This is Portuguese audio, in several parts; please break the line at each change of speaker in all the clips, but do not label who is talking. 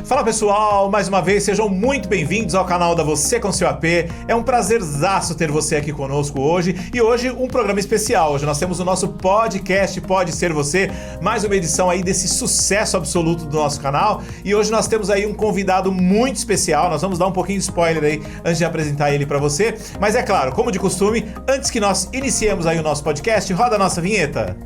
Fala pessoal, mais uma vez sejam muito bem-vindos ao canal da Você com Seu AP. É um prazerzaço ter você aqui conosco hoje e hoje um programa especial. Hoje nós temos o nosso podcast Pode Ser Você, mais uma edição aí desse sucesso absoluto do nosso canal e hoje nós temos aí um convidado muito especial. Nós vamos dar um pouquinho de spoiler aí antes de apresentar ele para você, mas é claro, como de costume, antes que nós iniciemos aí o nosso podcast, roda a nossa vinheta.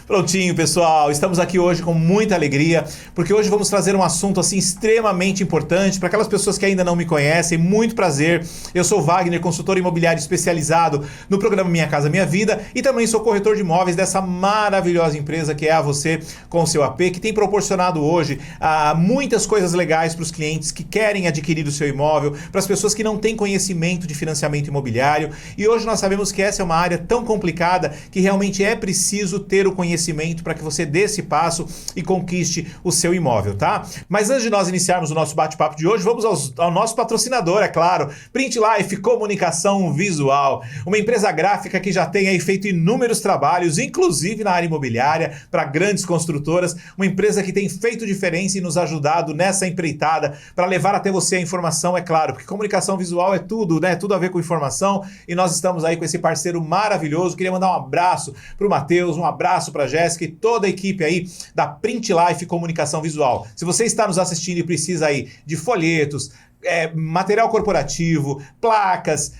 Prontinho, pessoal, estamos aqui hoje com muita alegria, porque hoje vamos trazer um assunto assim extremamente importante para aquelas pessoas que ainda não me conhecem. Muito prazer, eu sou Wagner, consultor imobiliário especializado no programa Minha Casa Minha Vida e também sou corretor de imóveis dessa maravilhosa empresa que é a Você com Seu AP, que tem proporcionado hoje muitas coisas legais para os clientes que querem adquirir o seu imóvel, para as pessoas que não têm conhecimento de financiamento imobiliário. E hoje nós sabemos que essa é uma área tão complicada que realmente é preciso ter o conhecimento para que você dê esse passo e conquiste o seu imóvel, tá? Mas antes de nós iniciarmos o nosso bate-papo de hoje, vamos ao nosso patrocinador, é claro, Print Life Comunicação Visual, uma empresa gráfica que já tem aí feito inúmeros trabalhos, inclusive na área imobiliária, para grandes construtoras, uma empresa que tem feito diferença e nos ajudado nessa empreitada para levar até você a informação, é claro, porque comunicação visual é tudo, né? Tudo a ver com informação e nós estamos aí com esse parceiro maravilhoso. Queria mandar um abraço para o Matheus, um abraço para Jéssica e toda a equipe aí da Print Life Comunicação Visual. Se você está nos assistindo e precisa aí de folhetos, material corporativo, placas,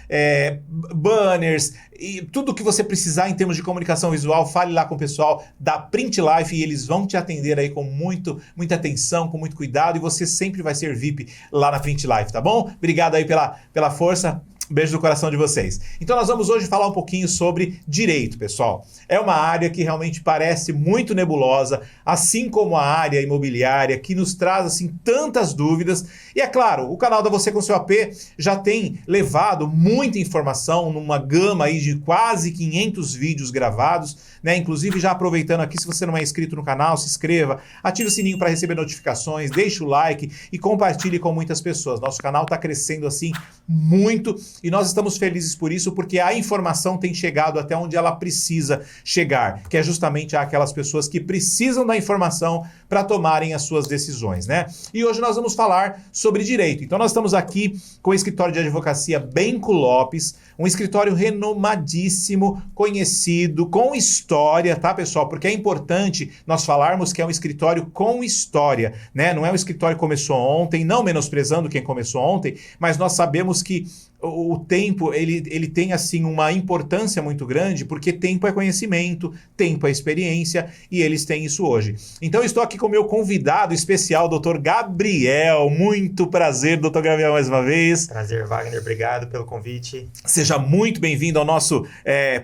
banners e tudo que você precisar em termos de comunicação visual, fale lá com o pessoal da Print Life e eles vão te atender aí com muita atenção, com muito cuidado e você sempre vai ser VIP lá na Print Life, tá bom? Obrigado aí pela força. Beijo do coração de vocês. Então nós vamos hoje falar um pouquinho sobre direito, pessoal. É uma área que realmente parece muito nebulosa, assim como a área imobiliária, que nos traz assim tantas dúvidas. E é claro, o canal da Você com Seu AP já tem levado muita informação numa gama aí de quase 500 vídeos gravados, né? Inclusive já aproveitando aqui, se você não é inscrito no canal, se inscreva, ative o sininho para receber notificações, deixe o like e compartilhe com muitas pessoas. Nosso canal está crescendo assim muito. E nós estamos felizes por isso, porque a informação tem chegado até onde ela precisa chegar, que é justamente aquelas pessoas que precisam da informação para tomarem as suas decisões, né? E hoje nós vamos falar sobre direito. Então nós estamos aqui com o escritório de advocacia Benco Lopes, um escritório renomadíssimo, conhecido, com história, tá, pessoal? Porque é importante nós falarmos que é um escritório com história, né? Não é um escritório que começou ontem, não menosprezando quem começou ontem, mas nós sabemos que o tempo, ele tem assim uma importância muito grande, porque tempo é conhecimento, tempo é experiência, e eles têm isso hoje. Então eu estou aqui com o meu convidado especial, Dr. Gabriel. Muito prazer, Dr. Gabriel, mais uma vez.
Prazer, Wagner, obrigado pelo convite.
Seja muito bem-vindo ao nosso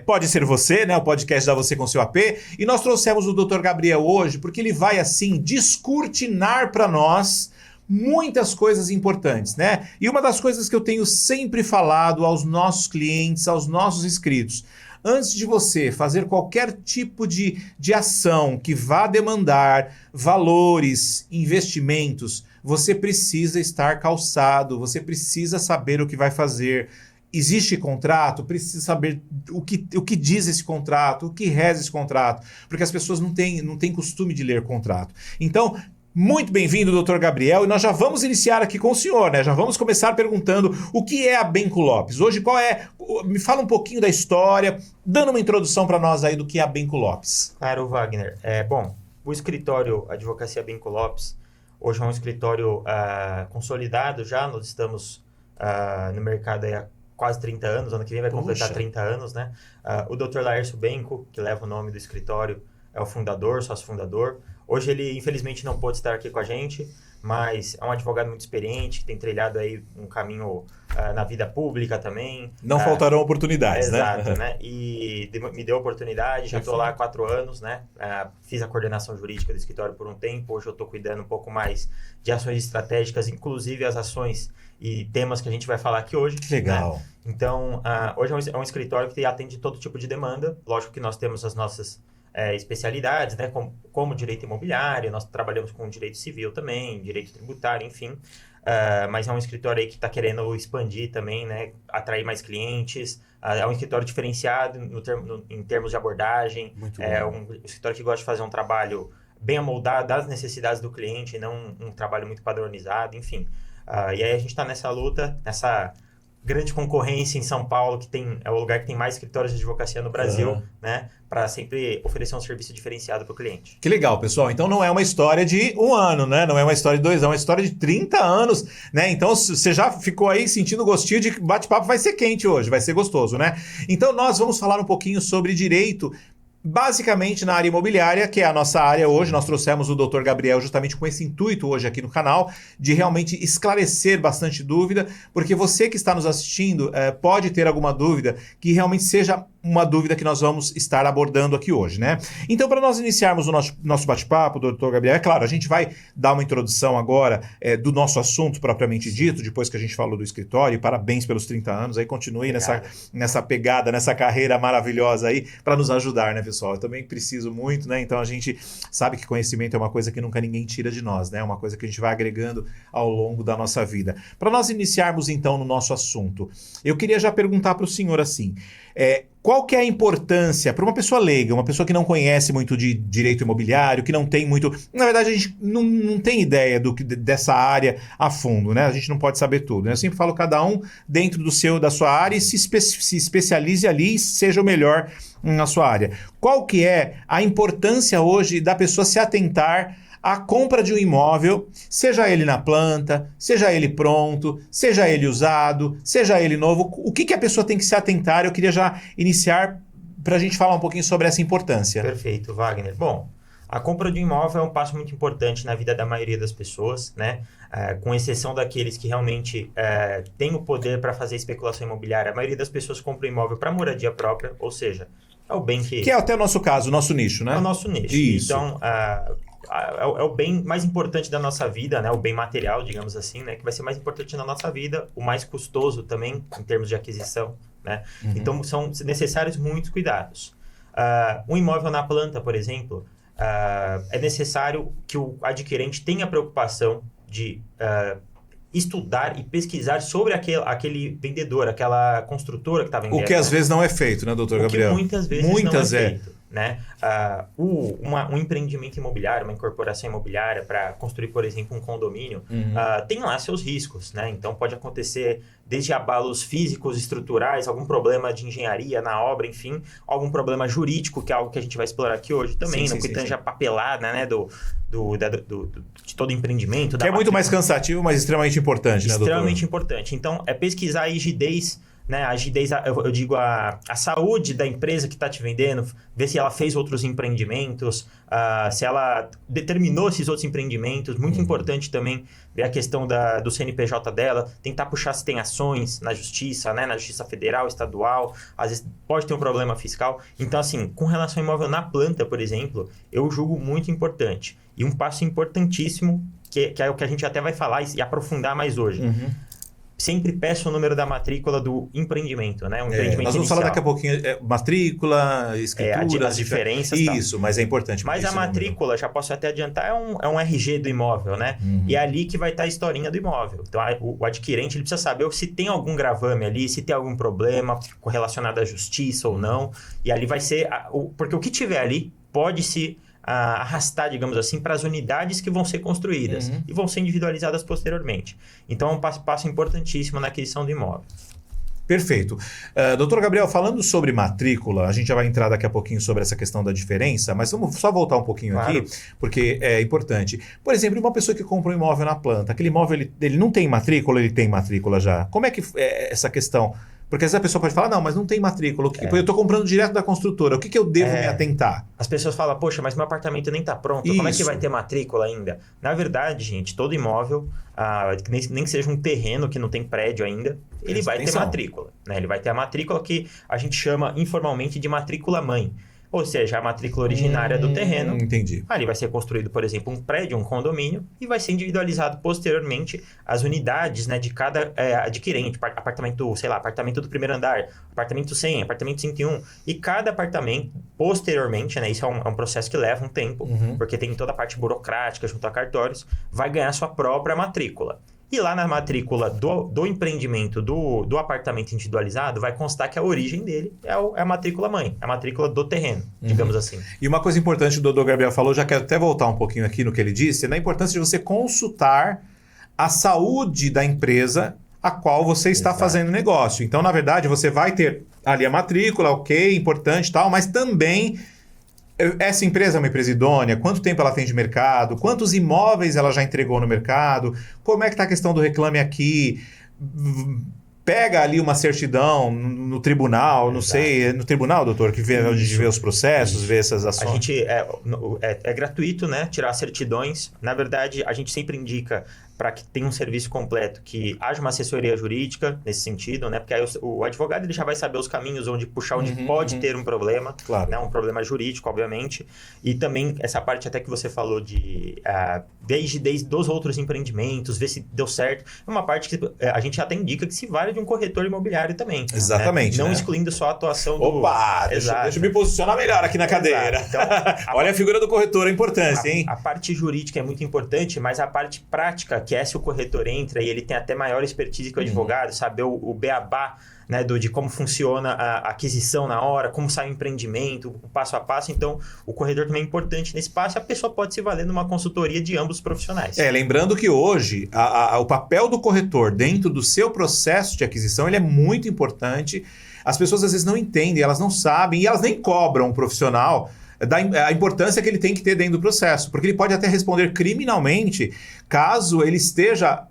Pode Ser Você, né? O podcast da Você com Seu AP. E nós trouxemos o Dr. Gabriel hoje porque ele vai assim descortinar para nós muitas coisas importantes, né? E uma das coisas que eu tenho sempre falado aos nossos clientes, aos nossos inscritos, antes de você fazer qualquer tipo de ação que vá demandar valores, investimentos, você precisa estar calçado, você precisa saber o que vai fazer. Existe contrato? Precisa saber o que diz esse contrato, o que reza esse contrato, porque as pessoas não têm costume de ler contrato. Então, muito bem-vindo, doutor Gabriel, e nós já vamos iniciar aqui com o senhor, né? Já vamos começar perguntando o que é a Benco Lopes. Hoje, me fala um pouquinho da história, dando uma introdução para nós aí do que é a Benco Lopes.
Claro, Wagner. Bom, o escritório Advocacia Benco Lopes, hoje é um escritório consolidado já, nós estamos no mercado aí há quase 30 anos, ano que vem vai completar 30 anos, né? O Dr. Laércio Benco, que leva o nome do escritório, é o fundador, sócio-fundador. Hoje ele, infelizmente, não pôde estar aqui com a gente, mas é um advogado muito experiente, que tem trilhado aí um caminho na vida pública também.
Não faltarão oportunidades,
exato, né? E me deu oportunidade, já estou lá há 4 anos, né? Fiz a coordenação jurídica do escritório por um tempo, hoje eu estou cuidando um pouco mais de ações estratégicas, inclusive as ações e temas que a gente vai falar aqui hoje.
Legal.
Né? Então, hoje é um escritório que atende todo tipo de demanda. Lógico que nós temos as nossas especialidades, né, como direito imobiliário, nós trabalhamos com direito civil também, direito tributário, enfim. mas é um escritório aí que está querendo expandir também, né? Atrair mais clientes. É um escritório diferenciado em termos de abordagem.
Muito
É
bom.
um escritório que gosta de fazer um trabalho bem amoldado às necessidades do cliente, não um trabalho muito padronizado, enfim. E aí a gente está nessa luta, nessa grande concorrência em São Paulo, que é o lugar que tem mais escritórios de advocacia no Brasil, né? Para sempre oferecer um serviço diferenciado para o cliente.
Que legal, pessoal. Então não é uma história de 1 ano, né? Não é uma história de 2 anos, é uma história de 30 anos, né? Então você já ficou aí sentindo gostinho de que bate-papo vai ser quente hoje, vai ser gostoso, né? Então nós vamos falar um pouquinho sobre direito, basicamente na área imobiliária, que é a nossa área hoje. Nós trouxemos o Dr. Gabriel justamente com esse intuito hoje aqui no canal, de realmente esclarecer bastante dúvida, porque você que está nos assistindo pode ter alguma dúvida que realmente seja uma dúvida que nós vamos estar abordando aqui hoje, né? Então, para nós iniciarmos o nosso bate-papo, Dr. Gabriel, é claro, a gente vai dar uma introdução agora do nosso assunto propriamente dito, depois que a gente falou do escritório, e parabéns pelos 30 anos, aí continue nessa pegada, nessa carreira maravilhosa aí, para nos ajudar, né, pessoal? Eu também preciso muito, né? Então a gente sabe que conhecimento é uma coisa que nunca ninguém tira de nós, né? É uma coisa que a gente vai agregando ao longo da nossa vida. Para nós iniciarmos então no nosso assunto, eu queria já perguntar para o senhor assim, qual que é a importância para uma pessoa leiga, uma pessoa que não conhece muito de direito imobiliário, que não tem muito... Na verdade, a gente não tem ideia dessa área a fundo, né? A gente não pode saber tudo, né? Eu sempre falo cada um dentro da sua área e se especialize ali e seja o melhor na sua área. Qual que é a importância hoje da pessoa se atentar à compra de um imóvel, seja ele na planta, seja ele pronto, seja ele usado, seja ele novo? O que a pessoa tem que se atentar? Eu queria já iniciar para a gente falar um pouquinho sobre essa importância.
Perfeito, Wagner. Bom, a compra de um imóvel é um passo muito importante na vida da maioria das pessoas, né? Com exceção daqueles que realmente têm o poder para fazer especulação imobiliária, a maioria das pessoas compra imóvel para moradia própria, ou seja, é o bem que...
Que é até o nosso caso, o nosso nicho, né?
É o nosso nicho.
Isso.
Então, é o bem mais importante da nossa vida, né? O bem material, digamos assim, né? Que vai ser mais importante na nossa vida, o mais custoso também, em termos de aquisição, né?
Uhum.
Então, são necessários muitos cuidados. Um imóvel na planta, por exemplo, é necessário que o adquirente tenha preocupação de estudar e pesquisar sobre aquele vendedor, aquela construtora que está vendendo.
O que às vezes não é feito, né, doutor Gabriel?
O que muitas vezes não é feito. Né? Um empreendimento imobiliário, uma incorporação imobiliária para construir, por exemplo, um condomínio, tem lá seus riscos, né? Então pode acontecer desde abalos físicos, estruturais, algum problema de engenharia na obra, enfim, algum problema jurídico, que é algo que a gente vai explorar aqui hoje também, no que tange a papelada, né, de todo empreendimento.
Que é muito mais cansativo, mas extremamente importante, né, doutor?
Extremamente importante. Então, é pesquisar a rigidez, né? A rigidez, eu digo, a saúde da empresa que está te vendendo, ver se ela fez outros empreendimentos, se ela determinou esses outros empreendimentos. Muito importante também ver a questão do CNPJ dela, tentar puxar se tem ações na justiça, né? Na justiça federal, estadual, às vezes pode ter um problema fiscal. Então, assim, com relação ao imóvel na planta, por exemplo, eu julgo muito importante. E um passo importantíssimo, que é o que a gente até vai falar e aprofundar mais hoje. Sempre peça o número da matrícula do empreendimento, né?
Nós vamos falar daqui a pouquinho, matrícula, escritura...
As diferenças.
Isso, mas é importante.
Mas a matrícula, já posso até adiantar, é um RG do imóvel, né? E é ali que vai estar a historinha do imóvel. Então, o adquirente ele precisa saber se tem algum gravame ali, se tem algum problema relacionado à justiça ou não. E ali vai ser... Porque o que tiver ali pode se... arrastar, digamos assim, para as unidades que vão ser construídas e vão ser individualizadas posteriormente. Então, é um passo importantíssimo na aquisição do imóvel.
Perfeito. Doutor Gabriel, falando sobre matrícula, a gente já vai entrar daqui a pouquinho sobre essa questão da diferença, mas vamos só voltar um pouquinho aqui, porque é importante. Por exemplo, uma pessoa que compra um imóvel na planta, aquele imóvel ele não tem matrícula, ele tem matrícula já. Como é que é essa questão? Porque às vezes a pessoa pode falar, não, mas não tem matrícula. Eu estou comprando direto da construtora. O que eu devo me atentar?
As pessoas falam, poxa, mas meu apartamento nem está pronto. Como é que vai ter matrícula ainda? Na verdade, gente, todo imóvel, nem que seja um terreno que não tem prédio ainda, ele vai ter matrícula. Né? Ele vai ter a matrícula que a gente chama informalmente de matrícula mãe. Ou seja, a matrícula originária do terreno.
Entendi.
Ali vai ser construído, por exemplo, um prédio, um condomínio, e vai ser individualizado posteriormente as unidades, né, de cada adquirente. Apartamento, sei lá, apartamento do primeiro andar, apartamento 100, apartamento 101. E cada apartamento, posteriormente, né, isso é um processo que leva um tempo, porque tem toda a parte burocrática junto a cartórios, vai ganhar sua própria matrícula. E lá na matrícula do empreendimento, do apartamento individualizado, vai constar que a origem dele é a matrícula mãe, a matrícula do terreno, digamos assim.
E uma coisa importante que o doutor Gabriel falou, já quero até voltar um pouquinho aqui no que ele disse, é da importância de você consultar a saúde da empresa a qual você está fazendo negócio. Então, na verdade, você vai ter ali a matrícula, ok, importante e tal, mas também essa empresa é uma empresa idônea, quanto tempo ela tem de mercado, quantos imóveis ela já entregou no mercado, como é que está a questão do reclame aqui, pega ali uma certidão no tribunal, não sei, no tribunal, doutor, que vê, onde vê os processos, vê essas ações.
A gente é gratuito, né, tirar certidões. Na verdade, a gente sempre indica para que tenha um serviço completo, que haja uma assessoria jurídica nesse sentido, né? Porque aí o advogado ele já vai saber os caminhos onde puxar, onde pode ter um problema,
claro,
né? Um problema jurídico, obviamente. E também essa parte até que você falou de desde os outros empreendimentos, ver se deu certo, é uma parte que a gente até indica que se vale de um corretor imobiliário também.
Exatamente.
Né? Não excluindo só a atuação do...
Opa, deixa eu me posicionar melhor aqui na cadeira. Então, olha a figura do corretor, a importância, hein?
A parte jurídica é muito importante, mas a parte prática, que é se o corretor entra e ele tem até maior expertise que o advogado, saber o beabá, né, de como funciona a aquisição na hora, como sai o empreendimento, o passo a passo. Então, o corretor também é importante nesse passo. A pessoa pode se valer numa consultoria de ambos os profissionais.
Lembrando que hoje, o papel do corretor dentro do seu processo de aquisição, ele é muito importante. As pessoas às vezes não entendem, elas não sabem e elas nem cobram um profissional a importância que ele tem que ter dentro do processo, porque ele pode até responder criminalmente caso ele esteja,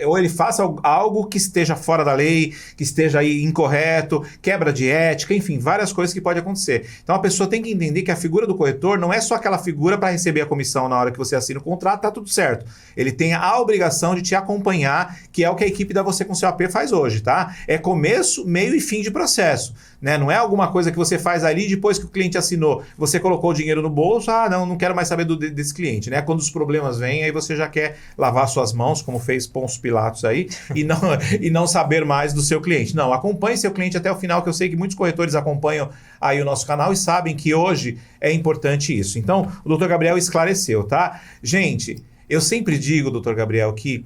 ou ele faça algo que esteja fora da lei, que esteja aí incorreto, quebra de ética, enfim, várias coisas que podem acontecer. Então a pessoa tem que entender que a figura do corretor não é só aquela figura para receber a comissão na hora que você assina o contrato, tá tudo certo. Ele tem a obrigação de te acompanhar, que é o que a equipe da Você com Seu AP faz hoje, tá? É começo, meio e fim de processo, né? Não é alguma coisa que você faz ali depois que o cliente assinou, você colocou o dinheiro no bolso, não quero mais saber desse cliente, né? Quando os problemas vêm, aí você já quer lavar suas mãos, como fez Pôncio Pilatos aí, e não saber mais do seu cliente. Não, acompanhe seu cliente até o final, que eu sei que muitos corretores acompanham aí o nosso canal e sabem que hoje é importante isso. Então, o doutor Gabriel esclareceu, tá? Gente, eu sempre digo, doutor Gabriel, que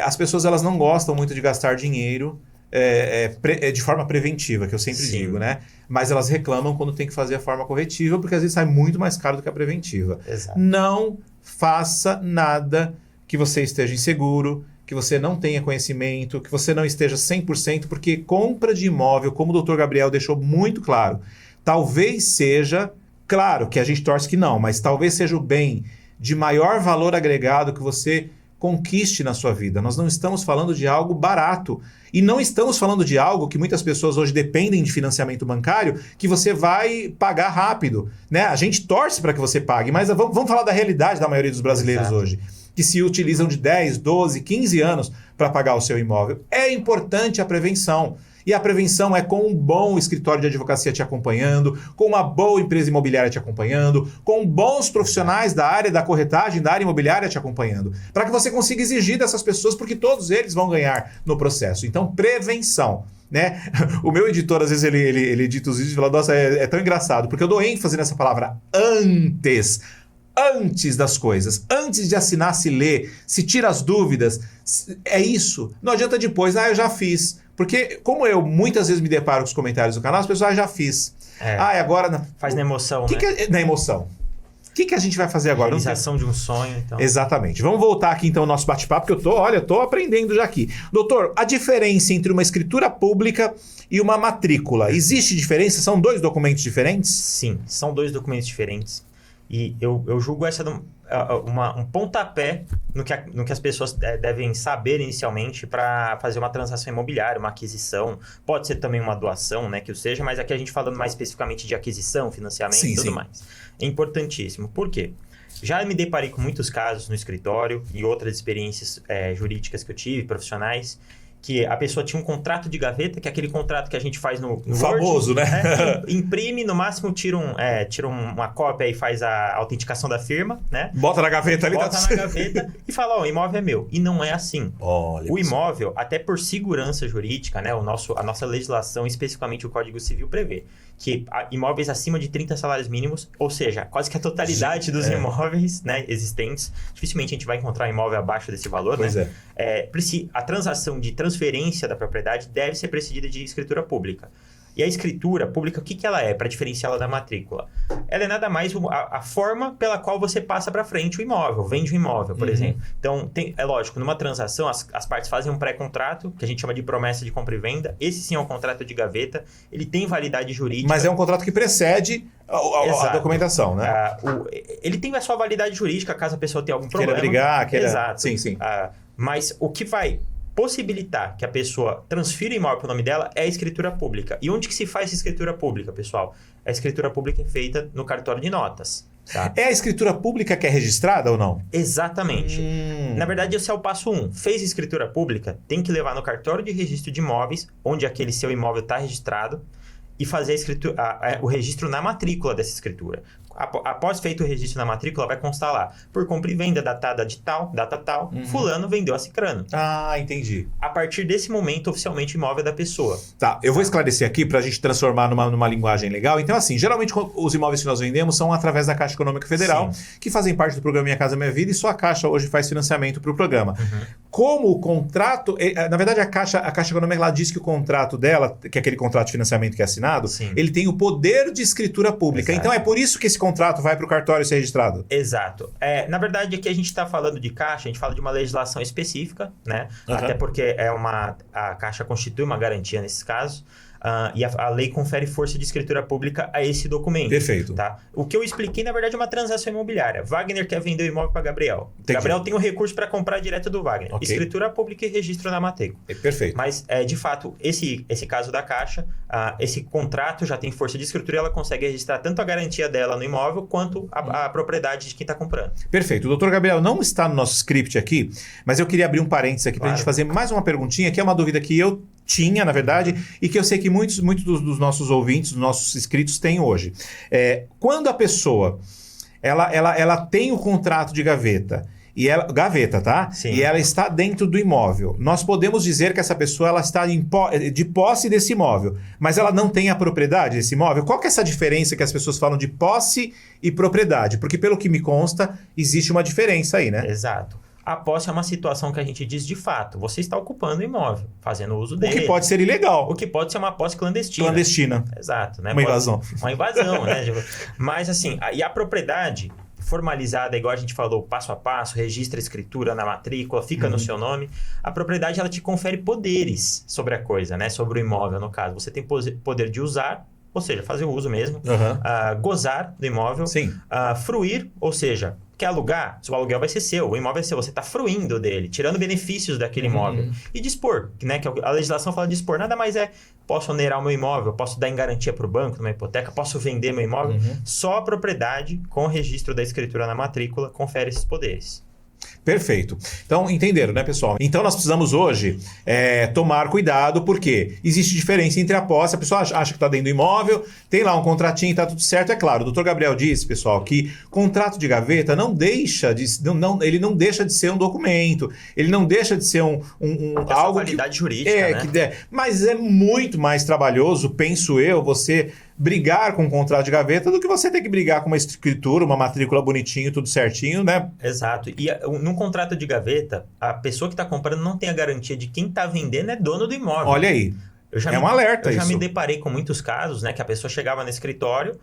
as pessoas elas não gostam muito de gastar dinheiro de forma preventiva, que eu sempre digo, né? Mas elas reclamam quando tem que fazer a forma corretiva, porque às vezes sai muito mais caro do que a preventiva.
Exato.
Não faça nada que você esteja inseguro, que você não tenha conhecimento, que você não esteja 100%, porque compra de imóvel, como o Dr. Gabriel deixou muito claro, talvez seja, claro que a gente torce que não, mas talvez seja o bem de maior valor agregado que você conquiste na sua vida. Nós não estamos falando de algo barato. E não estamos falando de algo que muitas pessoas hoje dependem de financiamento bancário, que você vai pagar rápido, né? A gente torce para que você pague, mas vamos falar da realidade da maioria dos brasileiros
Exato.
hoje, que se utilizam de 10, 12, 15 anos para pagar o seu imóvel. É importante a prevenção. E a prevenção é com um bom escritório de advocacia te acompanhando, com uma boa empresa imobiliária te acompanhando, com bons profissionais da área da corretagem, da área imobiliária te acompanhando, para que você consiga exigir dessas pessoas, porque todos eles vão ganhar no processo. Então, prevenção, né? O meu editor, às vezes, ele edita os vídeos e fala, nossa, é tão engraçado, porque eu dou ênfase nessa palavra antes das coisas, antes de assinar, se lê, se tira as dúvidas, é isso. Não adianta depois, eu já fiz. Porque, como eu muitas vezes me deparo com os comentários do canal, as pessoas já fiz. Agora...
Faz na emoção,
né? Na emoção. O que a gente vai fazer agora?
Realização de um sonho, então.
Exatamente. Vamos voltar aqui, então, ao nosso bate-papo, que eu tô aprendendo já aqui. Doutor, a diferença entre uma escritura pública e uma matrícula, existe diferença? São dois documentos diferentes?
Sim, são dois documentos diferentes. E eu julgo essa um pontapé no que as pessoas devem saber inicialmente para fazer uma transação imobiliária, uma aquisição. Pode ser também uma doação, né, que o seja, mas aqui a gente falando mais especificamente de aquisição, financiamento e tudo mais. É importantíssimo. Por quê? Já me deparei com muitos casos no escritório e outras experiências jurídicas que eu tive, profissionais, que a pessoa tinha um contrato de gaveta, que é aquele contrato que a gente faz no
famoso,
Word,
né?
Imprime, no máximo tira uma cópia e faz a autenticação da firma, né?
Bota na gaveta ali.
Bota na gaveta e fala, ó, o imóvel é meu. E não é assim.
Olha,
o imóvel, até por segurança jurídica, né? A nossa legislação, especificamente o Código Civil, prevê que imóveis acima de 30 salários mínimos, ou seja, quase que a totalidade dos imóveis, né, existentes, dificilmente a gente vai encontrar imóvel abaixo desse valor,
pois
né? A transação de transferência da propriedade deve ser precedida de escritura pública. E a escritura pública, o que ela é, para diferenciá-la da matrícula? Ela é nada mais a forma pela qual você passa para frente o imóvel, vende o imóvel, por exemplo. Então, é lógico, numa transação, as partes fazem um pré-contrato, que a gente chama de promessa de compra e venda. Esse sim é um contrato de gaveta, ele tem validade jurídica.
Mas é um contrato que precede a documentação, né?
Ele tem a sua validade jurídica, caso a pessoa tenha algum problema.
Queira brigar,
Exato.
Sim.
Mas o que vai possibilitar que a pessoa transfira o imóvel para o nome dela é a escritura pública. E onde que se faz essa escritura pública, pessoal? A escritura pública é feita no cartório de notas. Tá?
É a escritura pública que é registrada ou não?
Exatamente. Na verdade, esse é o passo 1. Fez escritura pública, tem que levar no cartório de registro de imóveis, onde aquele seu imóvel está registrado, e fazer o registro na matrícula dessa escritura. Após feito o registro na matrícula, vai constar lá, por compra e venda datada de tal, data tal, fulano vendeu a cicrano.
Ah, entendi.
A partir desse momento, oficialmente, o imóvel é da pessoa.
Tá, eu vou esclarecer aqui para a gente transformar numa linguagem legal. Então, assim, geralmente os imóveis que nós vendemos são através da Caixa Econômica Federal, que fazem parte do programa Minha Casa Minha Vida, e só a Caixa hoje faz financiamento para o programa. Como o contrato... Na verdade, a Caixa Econômica ela diz que o contrato dela, que é aquele contrato de financiamento que é assinado, ele tem o poder de escritura pública.
Exato.
Então, é por isso que esse contrato vai para o cartório ser registrado.
Exato. Na verdade, aqui a gente está falando de Caixa, a gente fala de uma legislação específica, né? Até porque a Caixa constitui uma garantia nesses casos. E a lei confere força de escritura pública a esse documento.
Perfeito.
Tá? O que eu expliquei, na verdade, é uma transação imobiliária. Wagner quer vender o imóvel para Gabriel.
Entendi.
Gabriel tem o recurso para comprar direto do Wagner.
Okay.
Escritura pública e registro na matrícula.
Perfeito.
Mas, de fato, esse caso da Caixa, esse contrato já tem força de escritura e ela consegue registrar tanto a garantia dela no imóvel quanto a propriedade de quem está comprando.
Perfeito. O doutor Gabriel não está no nosso script aqui, mas eu queria abrir um parênteses aqui para a gente fazer mais uma perguntinha, que é uma dúvida que eu tinha, na verdade, e que eu sei que muitos dos nossos ouvintes, dos nossos inscritos têm hoje. Quando a pessoa ela tem o contrato de gaveta, gaveta, tá?
Sim.
E ela está dentro do imóvel, nós podemos dizer que essa pessoa ela está de posse desse imóvel, mas ela não tem a propriedade desse imóvel? Qual que é essa diferença que as pessoas falam de posse e propriedade? Porque pelo que me consta, existe uma diferença aí, né?
Exato. A posse é uma situação que a gente diz de fato. Você está ocupando o imóvel, fazendo uso dele.
O que pode ser ilegal.
O que pode ser uma posse clandestina.
Clandestina.
Exato. Né?
Uma invasão.
Uma invasão, né? Mas assim, e a propriedade formalizada, igual a gente falou, passo a passo, registra a escritura na matrícula, fica no seu nome. A propriedade, ela te confere poderes sobre a coisa, né? Sobre o imóvel, no caso. Você tem poder de usar, ou seja, fazer o uso mesmo. Gozar do imóvel.
Sim.
Fruir, ou seja, quer alugar? O aluguel vai ser seu, o imóvel é seu, você está fruindo dele, tirando benefícios daquele imóvel. E dispor, né? Que a legislação fala de dispor, nada mais posso onerar o meu imóvel, posso dar em garantia para o banco, numa hipoteca, posso vender meu imóvel. Só a propriedade, com o registro da escritura na matrícula, confere esses poderes.
Perfeito. Então, entenderam, né, pessoal? Então, nós precisamos hoje tomar cuidado, porque existe diferença entre a posse, a pessoa acha que está dentro do imóvel, tem lá um contratinho e está tudo certo. É claro, o doutor Gabriel disse, pessoal, que contrato de gaveta ele não deixa de ser um documento, ele não deixa de ser algo
validade jurídica, né?
Mas é muito mais trabalhoso, penso eu, você brigar com um contrato de gaveta do que você ter que brigar com uma escritura, uma matrícula bonitinho, tudo certinho, né?
Exato. E num contrato de gaveta, a pessoa que está comprando não tem a garantia de quem está vendendo é dono do imóvel.
Olha aí. Um alerta isso.
Eu já me deparei com muitos casos, né? Que a pessoa chegava no escritório,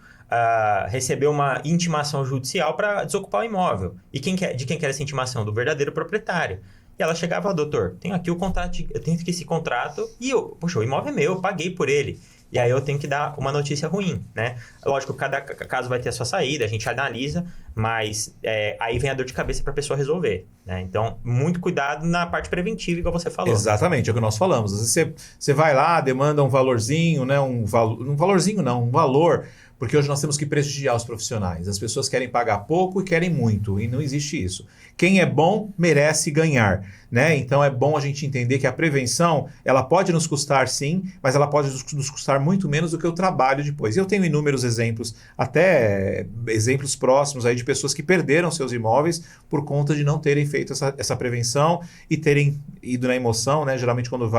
recebeu uma intimação judicial para desocupar o imóvel. E de quem que era essa intimação? Do verdadeiro proprietário. E ela chegava, doutor, tenho aqui o contrato, eu tenho aqui esse contrato e o imóvel é meu, eu paguei por ele. E aí eu tenho que dar uma notícia ruim, né? Lógico, cada caso vai ter a sua saída, a gente analisa, Mas aí vem a dor de cabeça para a pessoa resolver, né? Então, muito cuidado na parte preventiva, igual você falou.
Exatamente, é o que nós falamos. Às vezes você vai lá, demanda um valorzinho, né? Um valor, porque hoje nós temos que prestigiar os profissionais. As pessoas querem pagar pouco e querem muito, e não existe isso. Quem é bom merece ganhar, né? Então é bom a gente entender que a prevenção, ela pode nos custar sim, mas ela pode nos custar muito menos do que o trabalho depois. E eu tenho inúmeros exemplos, até exemplos próximos aí de pessoas que perderam seus imóveis por conta de não terem feito essa prevenção e terem ido na emoção, né? Geralmente quando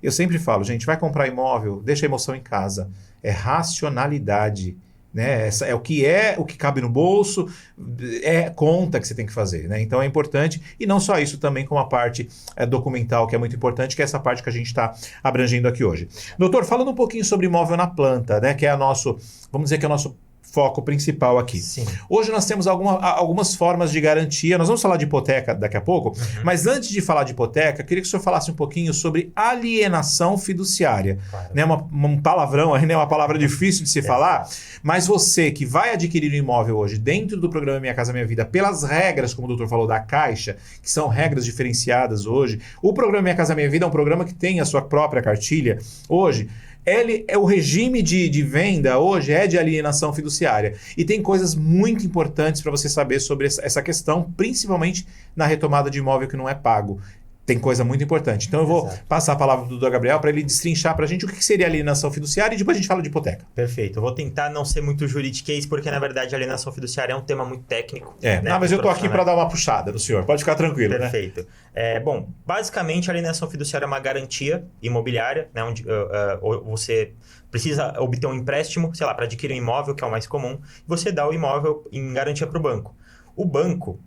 eu sempre falo, gente, vai comprar imóvel, deixa a emoção em casa. É racionalidade, né? Essa é o que cabe no bolso, é conta que você tem que fazer, né? Então é importante, e não só isso, também com a parte documental, que é muito importante, que é essa parte que a gente está abrangendo aqui hoje. Doutor, falando um pouquinho sobre imóvel na planta, né? Que é vamos dizer que é o nosso foco principal aqui.
Sim.
Hoje nós temos algumas formas de garantia. Nós vamos falar de hipoteca daqui a pouco, mas antes de falar de hipoteca, queria que o senhor falasse um pouquinho sobre alienação fiduciária.
Claro.
Né? Um palavrão, né? Uma palavra difícil de se falar, mas você que vai adquirir um imóvel hoje dentro do programa Minha Casa Minha Vida, pelas regras, como o doutor falou, da Caixa, que são regras diferenciadas hoje, o programa Minha Casa Minha Vida é um programa que tem a sua própria cartilha hoje. O regime de venda hoje é de alienação fiduciária. E tem coisas muito importantes para você saber sobre essa questão, principalmente na retomada de imóvel que não é pago. Tem coisa muito importante. Então eu vou passar a palavra do Dr. Gabriel para ele destrinchar para a gente o que seria alienação fiduciária e depois a gente fala de hipoteca.
Perfeito. Eu vou tentar não ser muito juridiquês, porque na verdade a alienação fiduciária é um tema muito técnico.
Né? Não, mas eu estou aqui para dar uma puxada no senhor. Pode ficar tranquilo.
Perfeito. Né? Bom, basicamente a alienação fiduciária é uma garantia imobiliária, né, onde você precisa obter um empréstimo, sei lá, para adquirir um imóvel, que é o mais comum, e você dá o imóvel em garantia para o banco. O banco,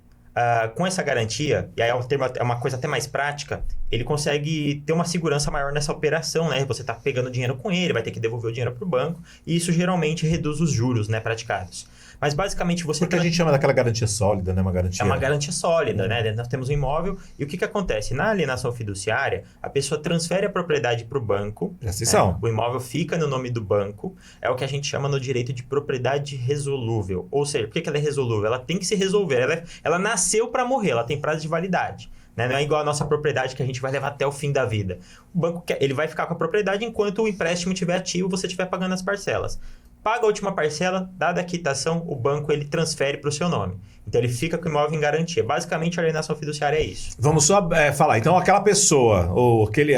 com essa garantia, e aí é uma coisa até mais prática, ele consegue ter uma segurança maior nessa operação, né? Você está pegando dinheiro com ele, vai ter que devolver o dinheiro para o banco, e isso geralmente reduz os juros, né, praticados. Mas basicamente você...
Porque a gente chama daquela garantia sólida, né? Uma garantia...
É uma garantia sólida, né? Nós temos um imóvel, e o que acontece? Na alienação fiduciária, a pessoa transfere a propriedade para o banco.
Presta atenção.
Né? O imóvel fica no nome do banco. É o que a gente chama no direito de propriedade resolúvel. Ou seja, por que ela é resolúvel? Ela tem que se resolver. Ela nasceu para morrer, ela tem prazo de validade. Né? Não é igual a nossa propriedade que a gente vai levar até o fim da vida. O banco ele vai ficar com a propriedade enquanto o empréstimo estiver ativo, você estiver pagando as parcelas. Paga a última parcela, dada a quitação, o banco ele transfere para o seu nome. Então ele fica com o imóvel em garantia. Basicamente a alienação fiduciária é isso.
Vamos só falar. Então aquela pessoa, ou aquele...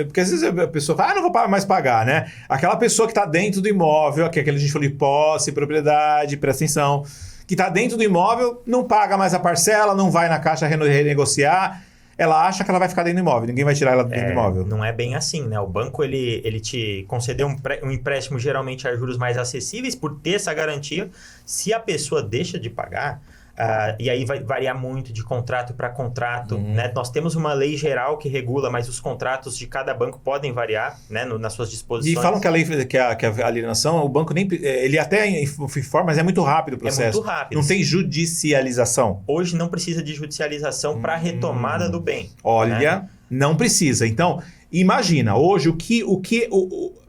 Porque às vezes a pessoa fala, não vou mais pagar, né? Aquela pessoa que está dentro do imóvel, que a gente falou de posse, propriedade, presta atenção, que está dentro do imóvel, não paga mais a parcela, não vai na Caixa renegociar, ela acha que ela vai ficar dentro do imóvel, ninguém vai tirar ela dentro do imóvel.
Não é bem assim, né? O banco, ele te concedeu um empréstimo geralmente a juros mais acessíveis por ter essa garantia. Se a pessoa deixa de pagar, e aí vai variar muito de contrato para contrato, né? Nós temos uma lei geral que regula, mas os contratos de cada banco podem variar, né? nas suas disposições.
E falam que a lei, que a alienação, o banco nem... Ele até informa, mas é muito rápido o processo.
É muito rápido.
Não tem judicialização.
Hoje não precisa de judicialização para a retomada do bem.
Olha, né? Não precisa. Então, imagina, hoje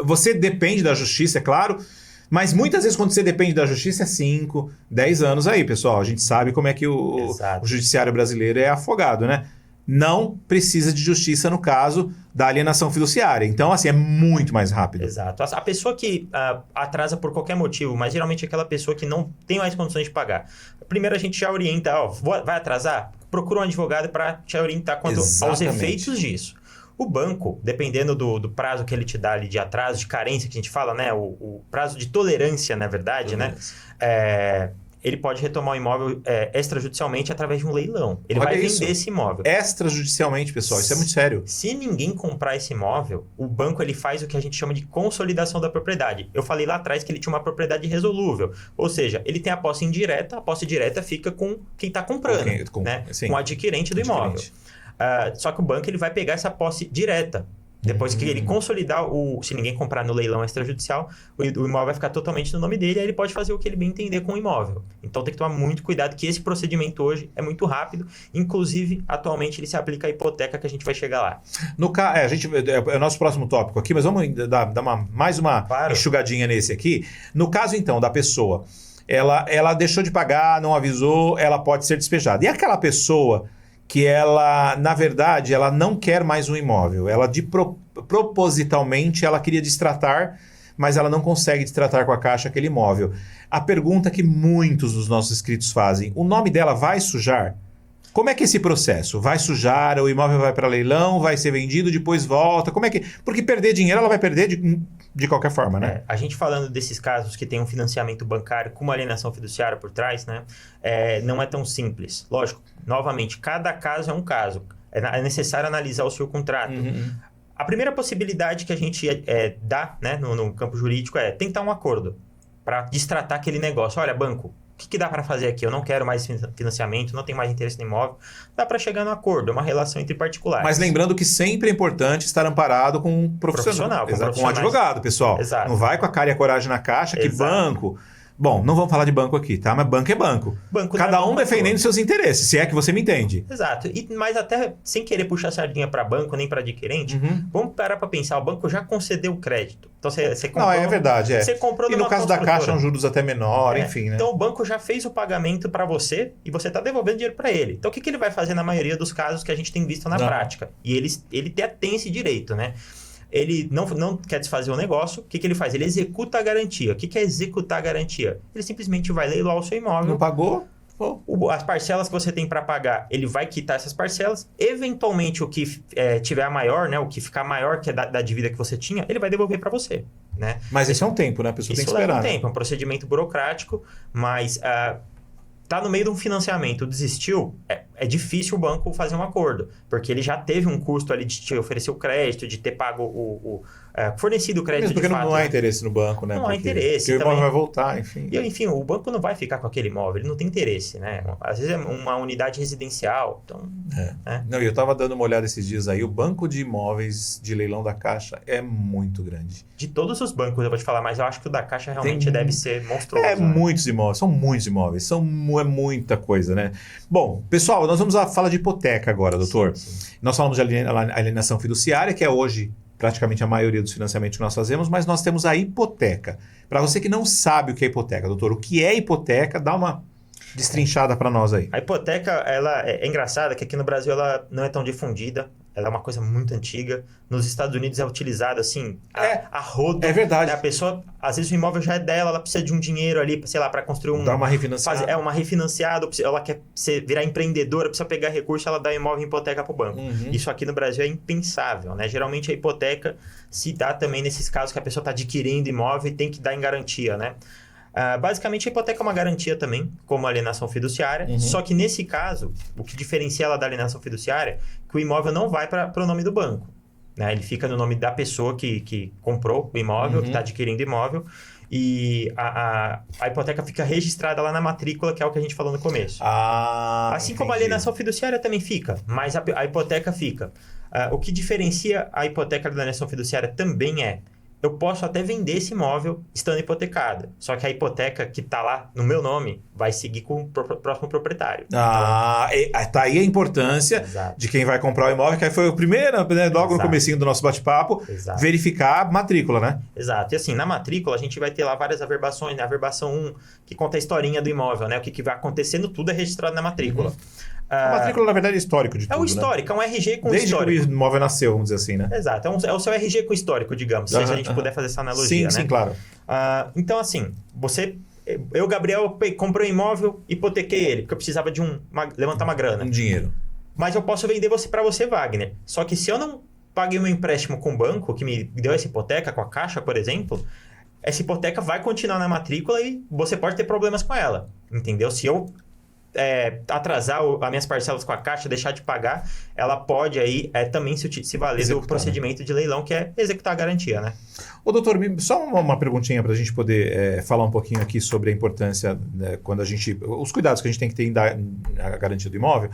você depende da justiça, é claro, mas muitas vezes quando você depende da justiça é 5, 10 anos aí, pessoal. A gente sabe como é que o judiciário brasileiro é afogado, né? Não precisa de justiça no caso da alienação fiduciária. Então, assim, é muito mais rápido.
Exato. A pessoa que atrasa por qualquer motivo, mas geralmente é aquela pessoa que não tem mais condições de pagar. Primeiro a gente já orienta, vai atrasar? Procura um advogado para te orientar quanto aos efeitos disso. O banco, dependendo do prazo que ele te dá ali de atraso, de carência que a gente fala, né? O prazo de tolerância, na verdade, né? Ele pode retomar o imóvel extrajudicialmente através de um leilão. Ele vai vender esse imóvel.
Extrajudicialmente, pessoal. Isso é muito sério.
Se ninguém comprar esse imóvel, o banco ele faz o que a gente chama de consolidação da propriedade. Eu falei lá atrás que ele tinha uma propriedade resolúvel. Ou seja, ele tem a posse indireta, a posse direta fica com quem está comprando, né? Com o adquirente do imóvel. Só que o banco ele vai pegar essa posse direta. Depois que ele consolidar, se ninguém comprar no leilão extrajudicial, o imóvel vai ficar totalmente no nome dele, aí ele pode fazer o que ele bem entender com o imóvel. Então tem que tomar muito cuidado, que esse procedimento hoje é muito rápido. Inclusive, atualmente, ele se aplica à hipoteca, que a gente vai chegar lá.
É o nosso próximo tópico aqui, mas vamos dar mais uma enxugadinha nesse aqui. No caso, então, da pessoa ela deixou de pagar, não avisou, ela pode ser despejada. E aquela pessoa que ela, na verdade, ela não quer mais um imóvel, ela propositalmente ela queria destratar, mas ela não consegue destratar com a Caixa aquele imóvel. A pergunta que muitos dos nossos inscritos fazem, o nome dela vai sujar? Como é que é esse processo? Vai sujar, o imóvel vai para leilão, vai ser vendido, depois volta? Como é que... Porque perder dinheiro ela vai perder de qualquer forma, né?
A gente falando desses casos que tem um financiamento bancário com uma alienação fiduciária por trás, né? Não é tão simples. Lógico, novamente, cada caso é um caso. É necessário analisar o seu contrato. A primeira possibilidade que a gente dá, né, no campo jurídico é tentar um acordo para destratar aquele negócio. Olha, banco, o que dá para fazer aqui? Eu não quero mais financiamento, não tenho mais interesse no imóvel. Dá para chegar no acordo, é uma relação entre particulares.
Mas lembrando que sempre é importante estar amparado com um profissional. Com um advogado, pessoal.
Exato.
Não vai com a cara e a coragem na Caixa, que banco... Bom, não vamos falar de banco aqui, tá? Mas banco é banco. Cada um defendendo seus interesses, se é que você me entende.
Exato. Mas até sem querer puxar sardinha para banco nem para adquirente, vamos parar para pensar. O banco já concedeu o crédito. Então você comprou...
Não, é verdade.
Você comprou
e no caso da Caixa, um juros até menor, enfim, né?
Então o banco já fez o pagamento para você e você está devolvendo dinheiro para ele. Então o que ele vai fazer na maioria dos casos que a gente tem visto na prática? E ele tem esse direito, né? Ele não quer desfazer o negócio, o que ele faz? Ele executa a garantia. O que é executar a garantia? Ele simplesmente vai leiloar o seu imóvel.
Não pagou?
As parcelas que você tem para pagar, ele vai quitar essas parcelas. Eventualmente, o que tiver a maior, né, o que ficar maior que da dívida que você tinha, ele vai devolver para você. Né?
Mas isso é um tempo, né? A pessoa tem que esperar.
Isso leva um tempo, é um procedimento burocrático, mas... Tá no meio de um financiamento, desistiu, é difícil o banco fazer um acordo, porque ele já teve um custo ali de te oferecer o crédito, de ter pago fornecido o crédito.
Mesmo porque
de fato,
não há interesse no banco, né?
Não há interesse.
Porque o imóvel vai voltar, enfim.
E, enfim, o banco não vai ficar com aquele imóvel, ele não tem interesse, né? Às vezes é uma unidade residencial, então...
Não, eu estava dando uma olhada esses dias aí, o banco de imóveis de leilão da Caixa é muito grande.
De todos os bancos, eu vou te falar, mas eu acho que o da Caixa realmente deve ser monstruoso.
Muitos imóveis, são muitos imóveis, é muita coisa, né? Bom, pessoal, nós vamos falar de hipoteca agora, doutor. Sim. Nós falamos de alienação fiduciária, que é hoje praticamente a maioria dos financiamentos que nós fazemos, mas nós temos a hipoteca. Para você que não sabe o que é hipoteca, doutor, o que é hipoteca, dá uma destrinchada para nós aí.
A hipoteca, ela é engraçada, que aqui no Brasil ela não é tão difundida. Ela é uma coisa muito antiga. Nos Estados Unidos é utilizada assim, a rodo.
É verdade.
A pessoa, às vezes o imóvel já é dela, ela precisa de um dinheiro ali, sei lá, para construir um...
Dar uma refinanciada.
Uma refinanciada, ela quer virar empreendedora, precisa pegar recurso, ela dá o imóvel em hipoteca para o banco. Isso aqui no Brasil é impensável, né? Geralmente a hipoteca se dá também nesses casos que a pessoa está adquirindo imóvel e tem que dar em garantia, né? Basicamente, a hipoteca é uma garantia também, como a alienação fiduciária. Só que nesse caso, o que diferencia ela da alienação fiduciária é que o imóvel não vai para o nome do banco. Né? Ele fica no nome da pessoa que comprou o imóvel, que está adquirindo o imóvel. E a hipoteca fica registrada lá na matrícula, que é o que a gente falou no começo. Assim como a alienação fiduciária também fica, mas a hipoteca fica. O que diferencia a hipoteca da alienação fiduciária também eu posso até vender esse imóvel estando hipotecado. Só que a hipoteca que está lá no meu nome vai seguir com o próximo proprietário.
Tá aí a importância de quem vai comprar o imóvel, que aí foi o primeiro, né, logo no comecinho do nosso bate-papo, verificar a matrícula, né?
Exato. E assim, na matrícula a gente vai ter lá várias averbações, né? A averbação 1, que conta a historinha do imóvel, né? O que vai acontecendo, tudo é registrado na matrícula.
A matrícula, na verdade, é histórico de tudo,
É o histórico, né? É um RG com
Desde
histórico.
Desde que o imóvel nasceu, vamos dizer assim, né?
Exato. É o seu RG com histórico, digamos, se a gente puder fazer essa analogia,
sim,
né?
Sim, claro.
Então, assim, eu, Gabriel, comprei um imóvel, hipotequei ele, porque eu precisava de levantar uma grana.
Um dinheiro.
Mas eu posso vender para você, Wagner. Só que se eu não paguei meu empréstimo com o banco, que me deu essa hipoteca, com a Caixa, por exemplo, essa hipoteca vai continuar na matrícula e você pode ter problemas com ela, entendeu? Se eu atrasar as minhas parcelas com a Caixa, deixar de pagar, ela pode aí também se valer do procedimento de leilão, que é executar a garantia, né?
Ô, doutor, só uma perguntinha para a gente poder falar um pouquinho aqui sobre a importância, né, os cuidados que a gente tem que ter em dar a garantia do imóvel.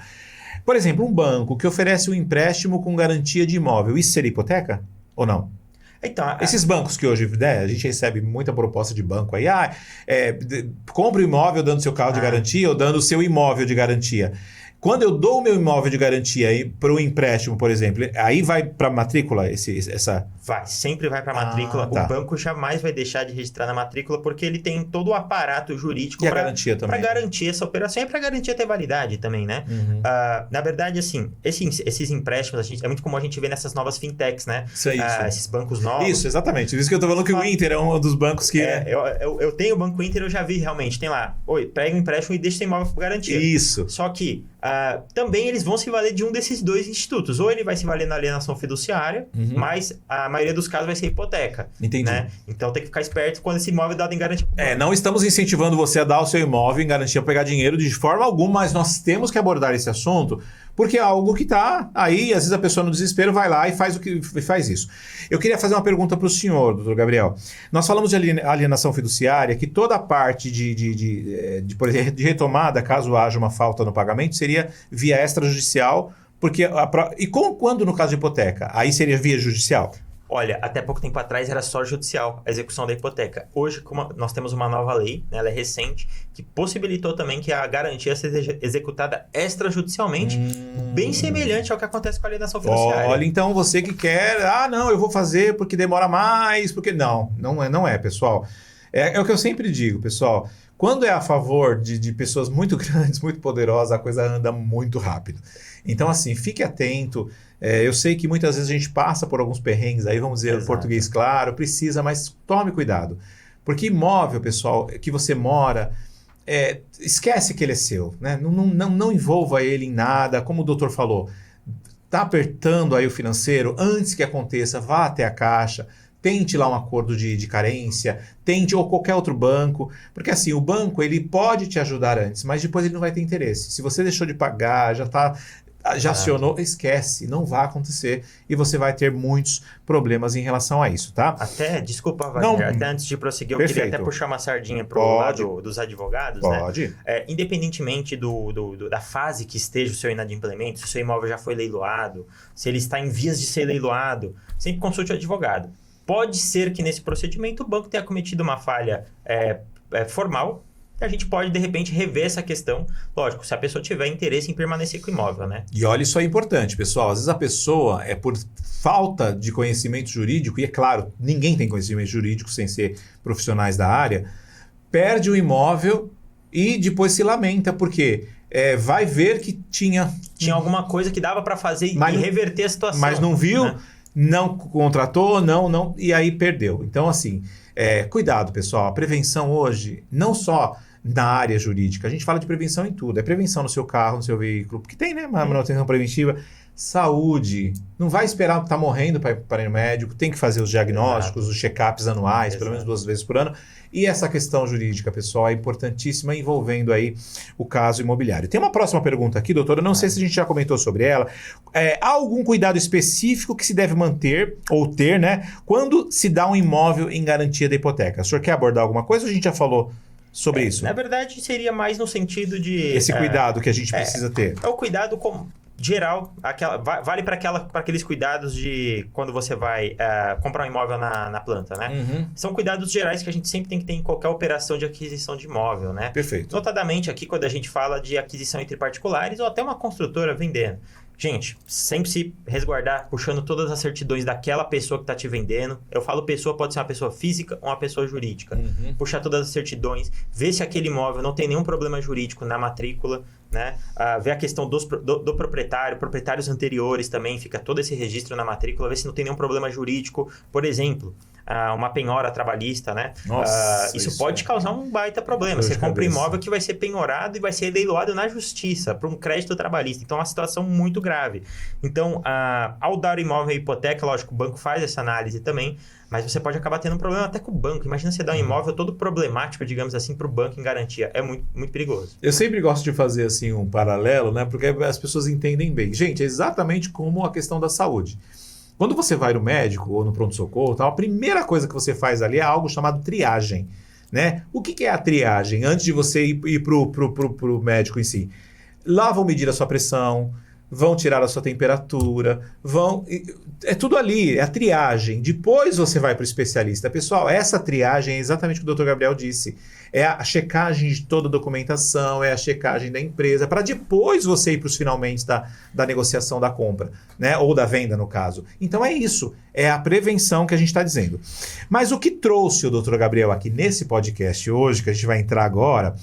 Por exemplo, um banco que oferece um empréstimo com garantia de imóvel, isso seria hipoteca ou não?
Então,
esses bancos que hoje, né, a gente recebe muita proposta de banco aí, compra o imóvel dando seu carro de garantia ou dando o seu imóvel de garantia. Quando eu dou o meu imóvel de garantia para o empréstimo, por exemplo, aí vai para a matrícula essa...
Vai, sempre vai para a matrícula.
Tá.
O banco jamais vai deixar de registrar na matrícula porque ele tem todo o aparato jurídico para garantir essa operação e para garantir a ter validade também, né? Na verdade, assim, esses empréstimos, é muito comum a gente ver nessas novas fintechs, né?
Isso.
Esses bancos novos.
Isso, exatamente. Isso que eu tô falando que o Inter é um dos bancos que...
Eu tenho o Banco Inter, eu já vi realmente. Tem lá, pega um empréstimo e deixa seu imóvel por garantia.
Isso.
Só que também eles vão se valer de um desses dois institutos. Ou ele vai se valer na alienação fiduciária, mas a maioria dos casos vai ser hipoteca.
Entendi.
Né? Então tem que ficar esperto quando esse imóvel é dado em garantia.
Não estamos incentivando você a dar o seu imóvel em garantia para pegar dinheiro de forma alguma, mas nós temos que abordar esse assunto porque é algo que está aí, às vezes a pessoa no desespero vai lá e faz isso. Eu queria fazer uma pergunta para o senhor, doutor Gabriel. Nós falamos de alienação fiduciária, que toda a parte por exemplo, de retomada, caso haja uma falta no pagamento, seria via extrajudicial, porque quando no caso de hipoteca, aí seria via judicial?
Olha, até pouco tempo atrás era só judicial a execução da hipoteca. Hoje, como nós temos uma nova lei, né, ela é recente, que possibilitou também que a garantia seja executada extrajudicialmente, bem semelhante ao que acontece com a alienação fiduciária.
Olha, então você que quer, não, eu vou fazer porque demora mais, porque... Não é, pessoal. É o que eu sempre digo, pessoal. Quando é a favor de pessoas muito grandes, muito poderosas, a coisa anda muito rápido. Então, assim, fique atento. Eu sei que muitas vezes a gente passa por alguns perrengues aí, vamos dizer, português claro, precisa, mas tome cuidado. Porque imóvel, pessoal, que você mora, esquece que ele é seu, né? Não envolva ele em nada, como o doutor falou. Está apertando aí o financeiro, antes que aconteça, vá até a Caixa, tente lá um acordo de carência, ou qualquer outro banco, porque assim, o banco ele pode te ajudar antes, mas depois ele não vai ter interesse. Se você deixou de pagar, já acionou, esquece, não vai acontecer e você vai ter muitos problemas em relação a isso, tá?
Desculpa, Wagner, até antes de prosseguir, eu queria até puxar uma sardinha para o lado dos advogados,
Pode.
Né? Independentemente da fase que esteja o seu inadimplemento, se o seu imóvel já foi leiloado, se ele está em vias de ser leiloado, sempre consulte o advogado. Pode ser que nesse procedimento o banco tenha cometido uma falha formal, a gente pode, de repente, rever essa questão. Lógico, se a pessoa tiver interesse em permanecer com o imóvel, né?
E olha, isso é importante, pessoal. Às vezes a pessoa, por falta de conhecimento jurídico, e é claro, ninguém tem conhecimento jurídico sem ser profissionais da área, perde o imóvel e depois se lamenta, porque vai ver que tinha
alguma coisa que dava para fazer e reverter a situação.
Mas não viu,
né?
Não contratou, não, e aí perdeu. Então, assim, cuidado, pessoal. A prevenção hoje, não só na área jurídica, a gente fala de prevenção em tudo. É prevenção no seu carro, no seu veículo, porque tem, né, uma manutenção preventiva. Saúde. Não vai esperar estar morrendo para ir no médico. Tem que fazer os diagnósticos, os check-ups anuais, pelo menos 2 vezes por ano. E essa questão jurídica, pessoal, é importantíssima, envolvendo aí o caso imobiliário. Tem uma próxima pergunta aqui, doutora. Não sei se a gente já comentou sobre ela. Há algum cuidado específico que se deve manter ou ter, né, quando se dá um imóvel em garantia da hipoteca? O senhor quer abordar alguma coisa ou a gente já falou sobre isso?
Na verdade, seria mais no sentido de...
Esse cuidado que a gente precisa ter.
É o cuidado geral, vale para aqueles cuidados de quando você vai comprar um imóvel na planta, né?
Uhum.
São cuidados gerais que a gente sempre tem que ter em qualquer operação de aquisição de imóvel, né?
Perfeito.
Notadamente aqui quando a gente fala de aquisição entre particulares ou até uma construtora vendendo. Gente, sempre se resguardar, puxando todas as certidões daquela pessoa que está te vendendo. Eu falo pessoa, pode ser uma pessoa física ou uma pessoa jurídica.
Uhum.
Puxar todas as certidões, ver se aquele imóvel não tem nenhum problema jurídico na matrícula, né? Ver a questão do proprietário, proprietários anteriores também, fica todo esse registro na matrícula, ver se não tem nenhum problema jurídico. Por exemplo, uma penhora trabalhista, né?
Nossa,
isso pode causar um baita problema. Você compra um imóvel que vai ser penhorado e vai ser leiloado na justiça por um crédito trabalhista. Então, é uma situação muito grave. Então, ao dar o imóvel em hipoteca, lógico, o banco faz essa análise também, mas você pode acabar tendo um problema até com o banco. Imagina você dar um imóvel todo problemático, digamos assim, para o banco em garantia. É muito, muito perigoso.
Eu sempre gosto de fazer assim um paralelo, né? Porque as pessoas entendem bem. Gente, é exatamente como a questão da saúde. Quando você vai no médico ou no pronto-socorro, a primeira coisa que você faz ali é algo chamado triagem, né? O que é a triagem? Antes de você ir para o médico em si. Lá vão medir a sua pressão, vão tirar a sua temperatura, é tudo ali, é a triagem. Depois você vai para o especialista. Pessoal, essa triagem é exatamente o que o Dr. Gabriel disse. É a checagem de toda a documentação, é a checagem da empresa, para depois você ir para os finalmente da negociação da compra, né? Ou da venda, no caso. Então é isso, é a prevenção que a gente está dizendo. Mas o que trouxe o Dr. Gabriel aqui nesse podcast hoje, que a gente vai entrar agora,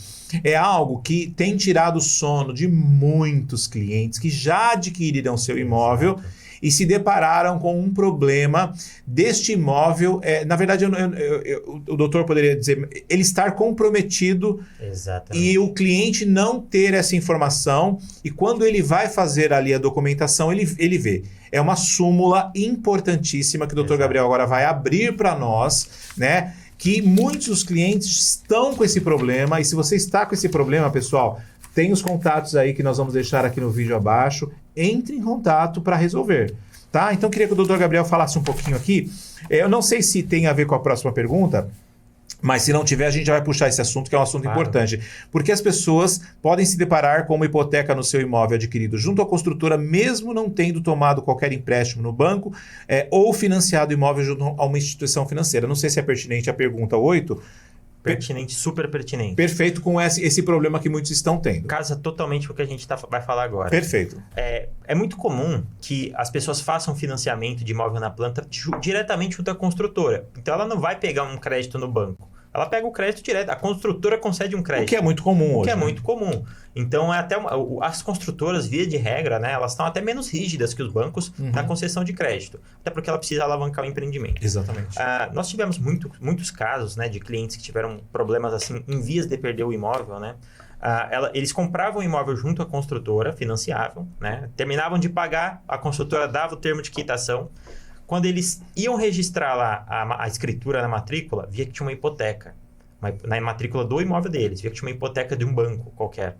é algo que tem tirado o sono de muitos clientes que já adquiriram seu imóvel e se depararam com um problema deste imóvel. Na verdade, o doutor poderia dizer, ele estar comprometido.
Exatamente.
E o cliente não ter essa informação, e quando ele vai fazer ali a documentação, ele vê. É uma súmula importantíssima que o doutor Gabriel agora vai abrir para nós, né? Que muitos dos clientes estão com esse problema, e se você está com esse problema, pessoal, tem os contatos aí que nós vamos deixar aqui no vídeo abaixo. Entre em contato para resolver, tá? Então, queria que o Dr. Gabriel falasse um pouquinho aqui. Eu não sei se tem a ver com a próxima pergunta, mas se não tiver, a gente já vai puxar esse assunto, que é um assunto importante. Porque as pessoas podem se deparar com uma hipoteca no seu imóvel adquirido junto à construtora, mesmo não tendo tomado qualquer empréstimo no banco ou financiado o imóvel junto a uma instituição financeira. Não sei se é pertinente a pergunta 8.
Pertinente, super pertinente.
Perfeito, com esse problema que muitos estão tendo.
Casa totalmente com o que a gente vai falar agora.
Perfeito.
É muito comum que as pessoas façam financiamento de imóvel na planta diretamente junto à construtora. Então, ela não vai pegar um crédito no banco. Ela pega o crédito direto. A construtora concede um crédito.
O que é muito comum hoje.
O que é muito comum. Então, as construtoras, via de regra, né, elas estão até menos rígidas que os bancos na concessão de crédito. Até porque ela precisa alavancar o empreendimento.
Exatamente.
Nós tivemos muitos casos, né, de clientes que tiveram problemas assim em vias de perder o imóvel, né? Eles compravam o imóvel junto à construtora, financiavam, né? Terminavam de pagar, a construtora dava o termo de quitação. Quando eles iam registrar lá a escritura na matrícula, via que tinha uma hipoteca. Na matrícula do imóvel deles, via que tinha uma hipoteca de um banco qualquer.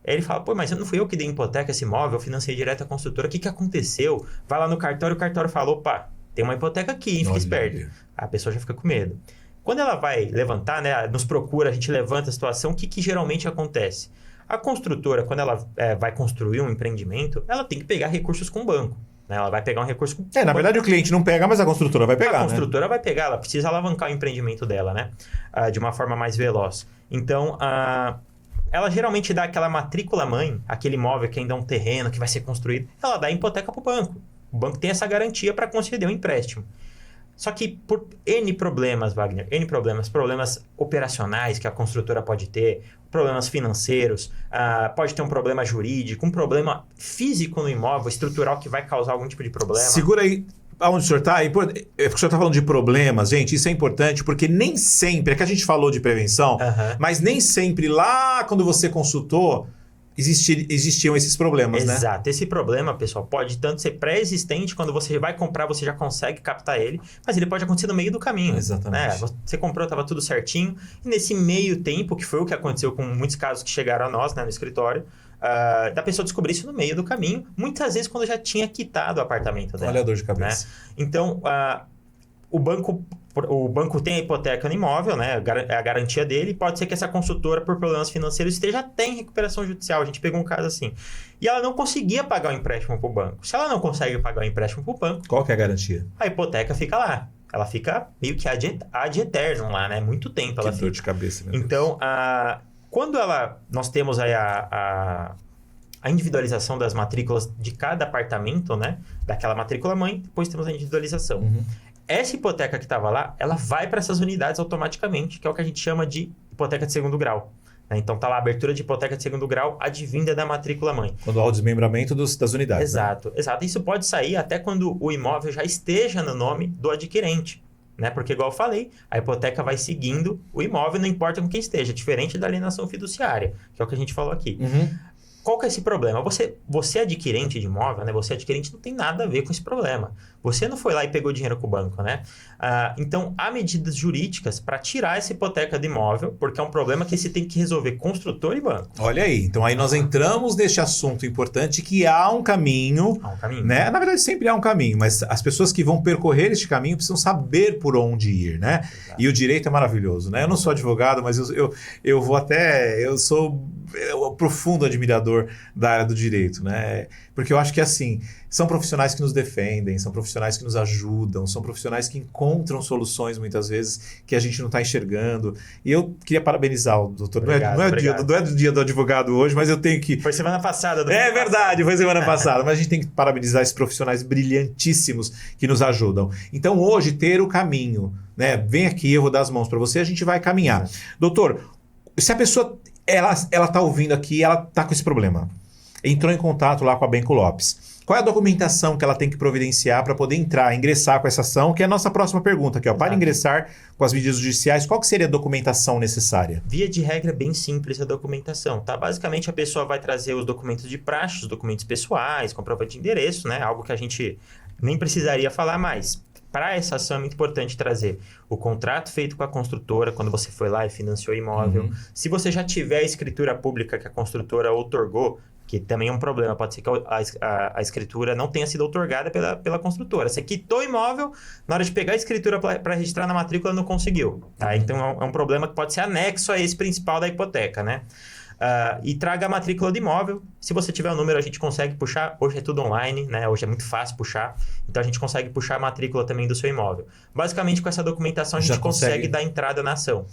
Aí ele fala, pô, mas não fui eu que dei hipoteca a esse imóvel, eu financei direto à construtora, o que aconteceu? Vai lá no cartório, o cartório falou, opa, tem uma hipoteca aqui, hein? Fica esperto. A pessoa já fica com medo. Quando ela vai levantar, né, nos procura, a gente levanta a situação, o que geralmente acontece? A construtora, quando ela vai construir um empreendimento, ela tem que pegar recursos com o banco. Né? Ela vai pegar um recurso...
na verdade, o cliente não pega, mas a construtora vai pegar.
A construtora vai pegar, ela precisa alavancar o empreendimento dela, né? De uma forma mais veloz. Então, ela geralmente dá aquela matrícula-mãe, aquele imóvel que ainda é um terreno, que vai ser construído, ela dá a hipoteca para o banco. O banco tem essa garantia para conceder um empréstimo. Só que por N problemas, Wagner, problemas operacionais que a construtora pode ter, problemas financeiros, pode ter um problema jurídico, um problema físico no imóvel, estrutural, que vai causar algum tipo de problema.
Segura aí. Aonde o senhor está? Porque o senhor está falando de problemas, gente, isso é importante, porque nem sempre, é que a gente falou de prevenção, mas nem sempre lá quando você consultou, existiam esses problemas, né?
Exato. Esse problema, pessoal, pode tanto ser pré-existente, quando você vai comprar, você já consegue captar ele, mas ele pode acontecer no meio do caminho.
Exatamente.
Né? Você comprou, estava tudo certinho, e nesse meio tempo, que foi o que aconteceu com muitos casos que chegaram a nós, né, no escritório, da pessoa descobrir isso no meio do caminho, muitas vezes quando já tinha quitado o apartamento dela.
Olha a dor de cabeça.
Né? Então, o banco tem a hipoteca no imóvel, né? É a garantia dele. Pode ser que essa consultora, por problemas financeiros, esteja até em recuperação judicial. A gente pegou um caso assim. E ela não conseguia pagar o empréstimo para o banco. Se ela não consegue pagar o empréstimo para o banco...
Qual que é a garantia?
A hipoteca fica lá. Ela fica meio que ad eternum lá, né? Muito tempo ela
fica.
Dor
de cabeça, meu Deus.
Então, quando nós temos aí a individualização das matrículas de cada apartamento, né? Daquela matrícula mãe, depois temos a individualização. Essa hipoteca que estava lá, ela vai para essas unidades automaticamente, que é o que a gente chama de hipoteca de segundo grau. Então, está lá a abertura de hipoteca de segundo grau advinda da matrícula-mãe.
Quando há o desmembramento das unidades.
Exato,
né?
Exato. Isso pode sair até quando o imóvel já esteja no nome do adquirente. Né? Porque, igual eu falei, a hipoteca vai seguindo o imóvel, não importa com quem esteja, diferente da alienação fiduciária, que é o que a gente falou aqui. Qual que é esse problema? Você adquirente de imóvel, né? Você adquirente não tem nada a ver com esse problema. Você não foi lá e pegou dinheiro com o banco, né? Então, há medidas jurídicas para tirar essa hipoteca do imóvel, porque é um problema que você tem que resolver construtor e banco.
Olha aí, então aí nós entramos neste assunto importante que há um caminho.
Há um caminho.
Né? Na verdade, sempre há um caminho, mas as pessoas que vão percorrer este caminho precisam saber por onde ir, né? Exato. E o direito é maravilhoso, né? Eu não sou advogado, mas eu vou até... Eu sou profundo admirador admirador da área do direito, né? Porque eu acho que, assim, são profissionais que nos defendem, são profissionais que nos ajudam, são profissionais que encontram soluções, muitas vezes, que a gente não está enxergando. E eu queria parabenizar o doutor.
Obrigado,
não é o dia do advogado hoje, mas eu tenho que...
Foi semana passada.
É verdade, foi semana passada. Mas a gente tem que parabenizar esses profissionais brilhantíssimos que nos ajudam. Então, hoje, ter o caminho, né? Vem aqui, eu vou dar as mãos para você, a gente vai caminhar. Doutor, se a pessoa ela tá ouvindo aqui, ela tá com esse problema, entrou em contato lá com a Benco Lopes, qual é a documentação que ela tem que providenciar para poder ingressar com essa ação, que é a nossa próxima pergunta aqui, ó. Para ingressar com as medidas judiciais, qual que seria a documentação necessária?
Via de regra, é bem simples a documentação, tá? Basicamente, a pessoa vai trazer os documentos de praxe, os documentos pessoais, comprovante de endereço, né? Algo que a gente nem precisaria falar mais. Para essa ação é muito importante trazer o contrato feito com a construtora, quando você foi lá e financiou o imóvel. Se você já tiver a escritura pública que a construtora outorgou, que também é um problema, pode ser que a escritura não tenha sido outorgada pela construtora. Você quitou o imóvel, na hora de pegar a escritura para registrar na matrícula, não conseguiu. Tá? Então é um problema que pode ser anexo a esse principal da hipoteca, né? E traga a matrícula do imóvel. Se você tiver o número, a gente consegue puxar. Hoje é tudo online, né? Hoje é muito fácil puxar. Então, a gente consegue puxar a matrícula também do seu imóvel. Basicamente, com essa documentação, a gente consegue dar entrada na ação.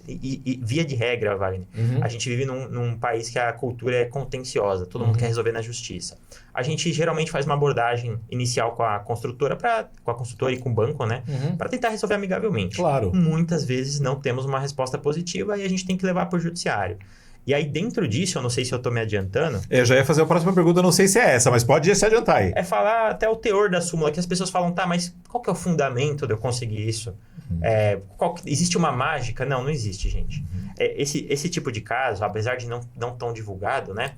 E via de regra, Wagner, a gente vive num país que a cultura é contenciosa. Todo mundo quer resolver na justiça. A gente geralmente faz uma abordagem inicial com a construtora e com o banco, né? Para tentar resolver amigavelmente.
Claro.
Muitas vezes não temos uma resposta positiva e a gente tem que levar para o judiciário. E aí, dentro disso, eu não sei se eu estou me adiantando...
Eu já ia fazer a próxima pergunta, eu não sei se é essa, mas pode se adiantar aí.
É falar até o teor da súmula, que as pessoas falam, tá, mas qual que é o fundamento de eu conseguir isso? Existe uma mágica? Não existe, gente. Esse tipo de caso, apesar de não tão divulgado, né?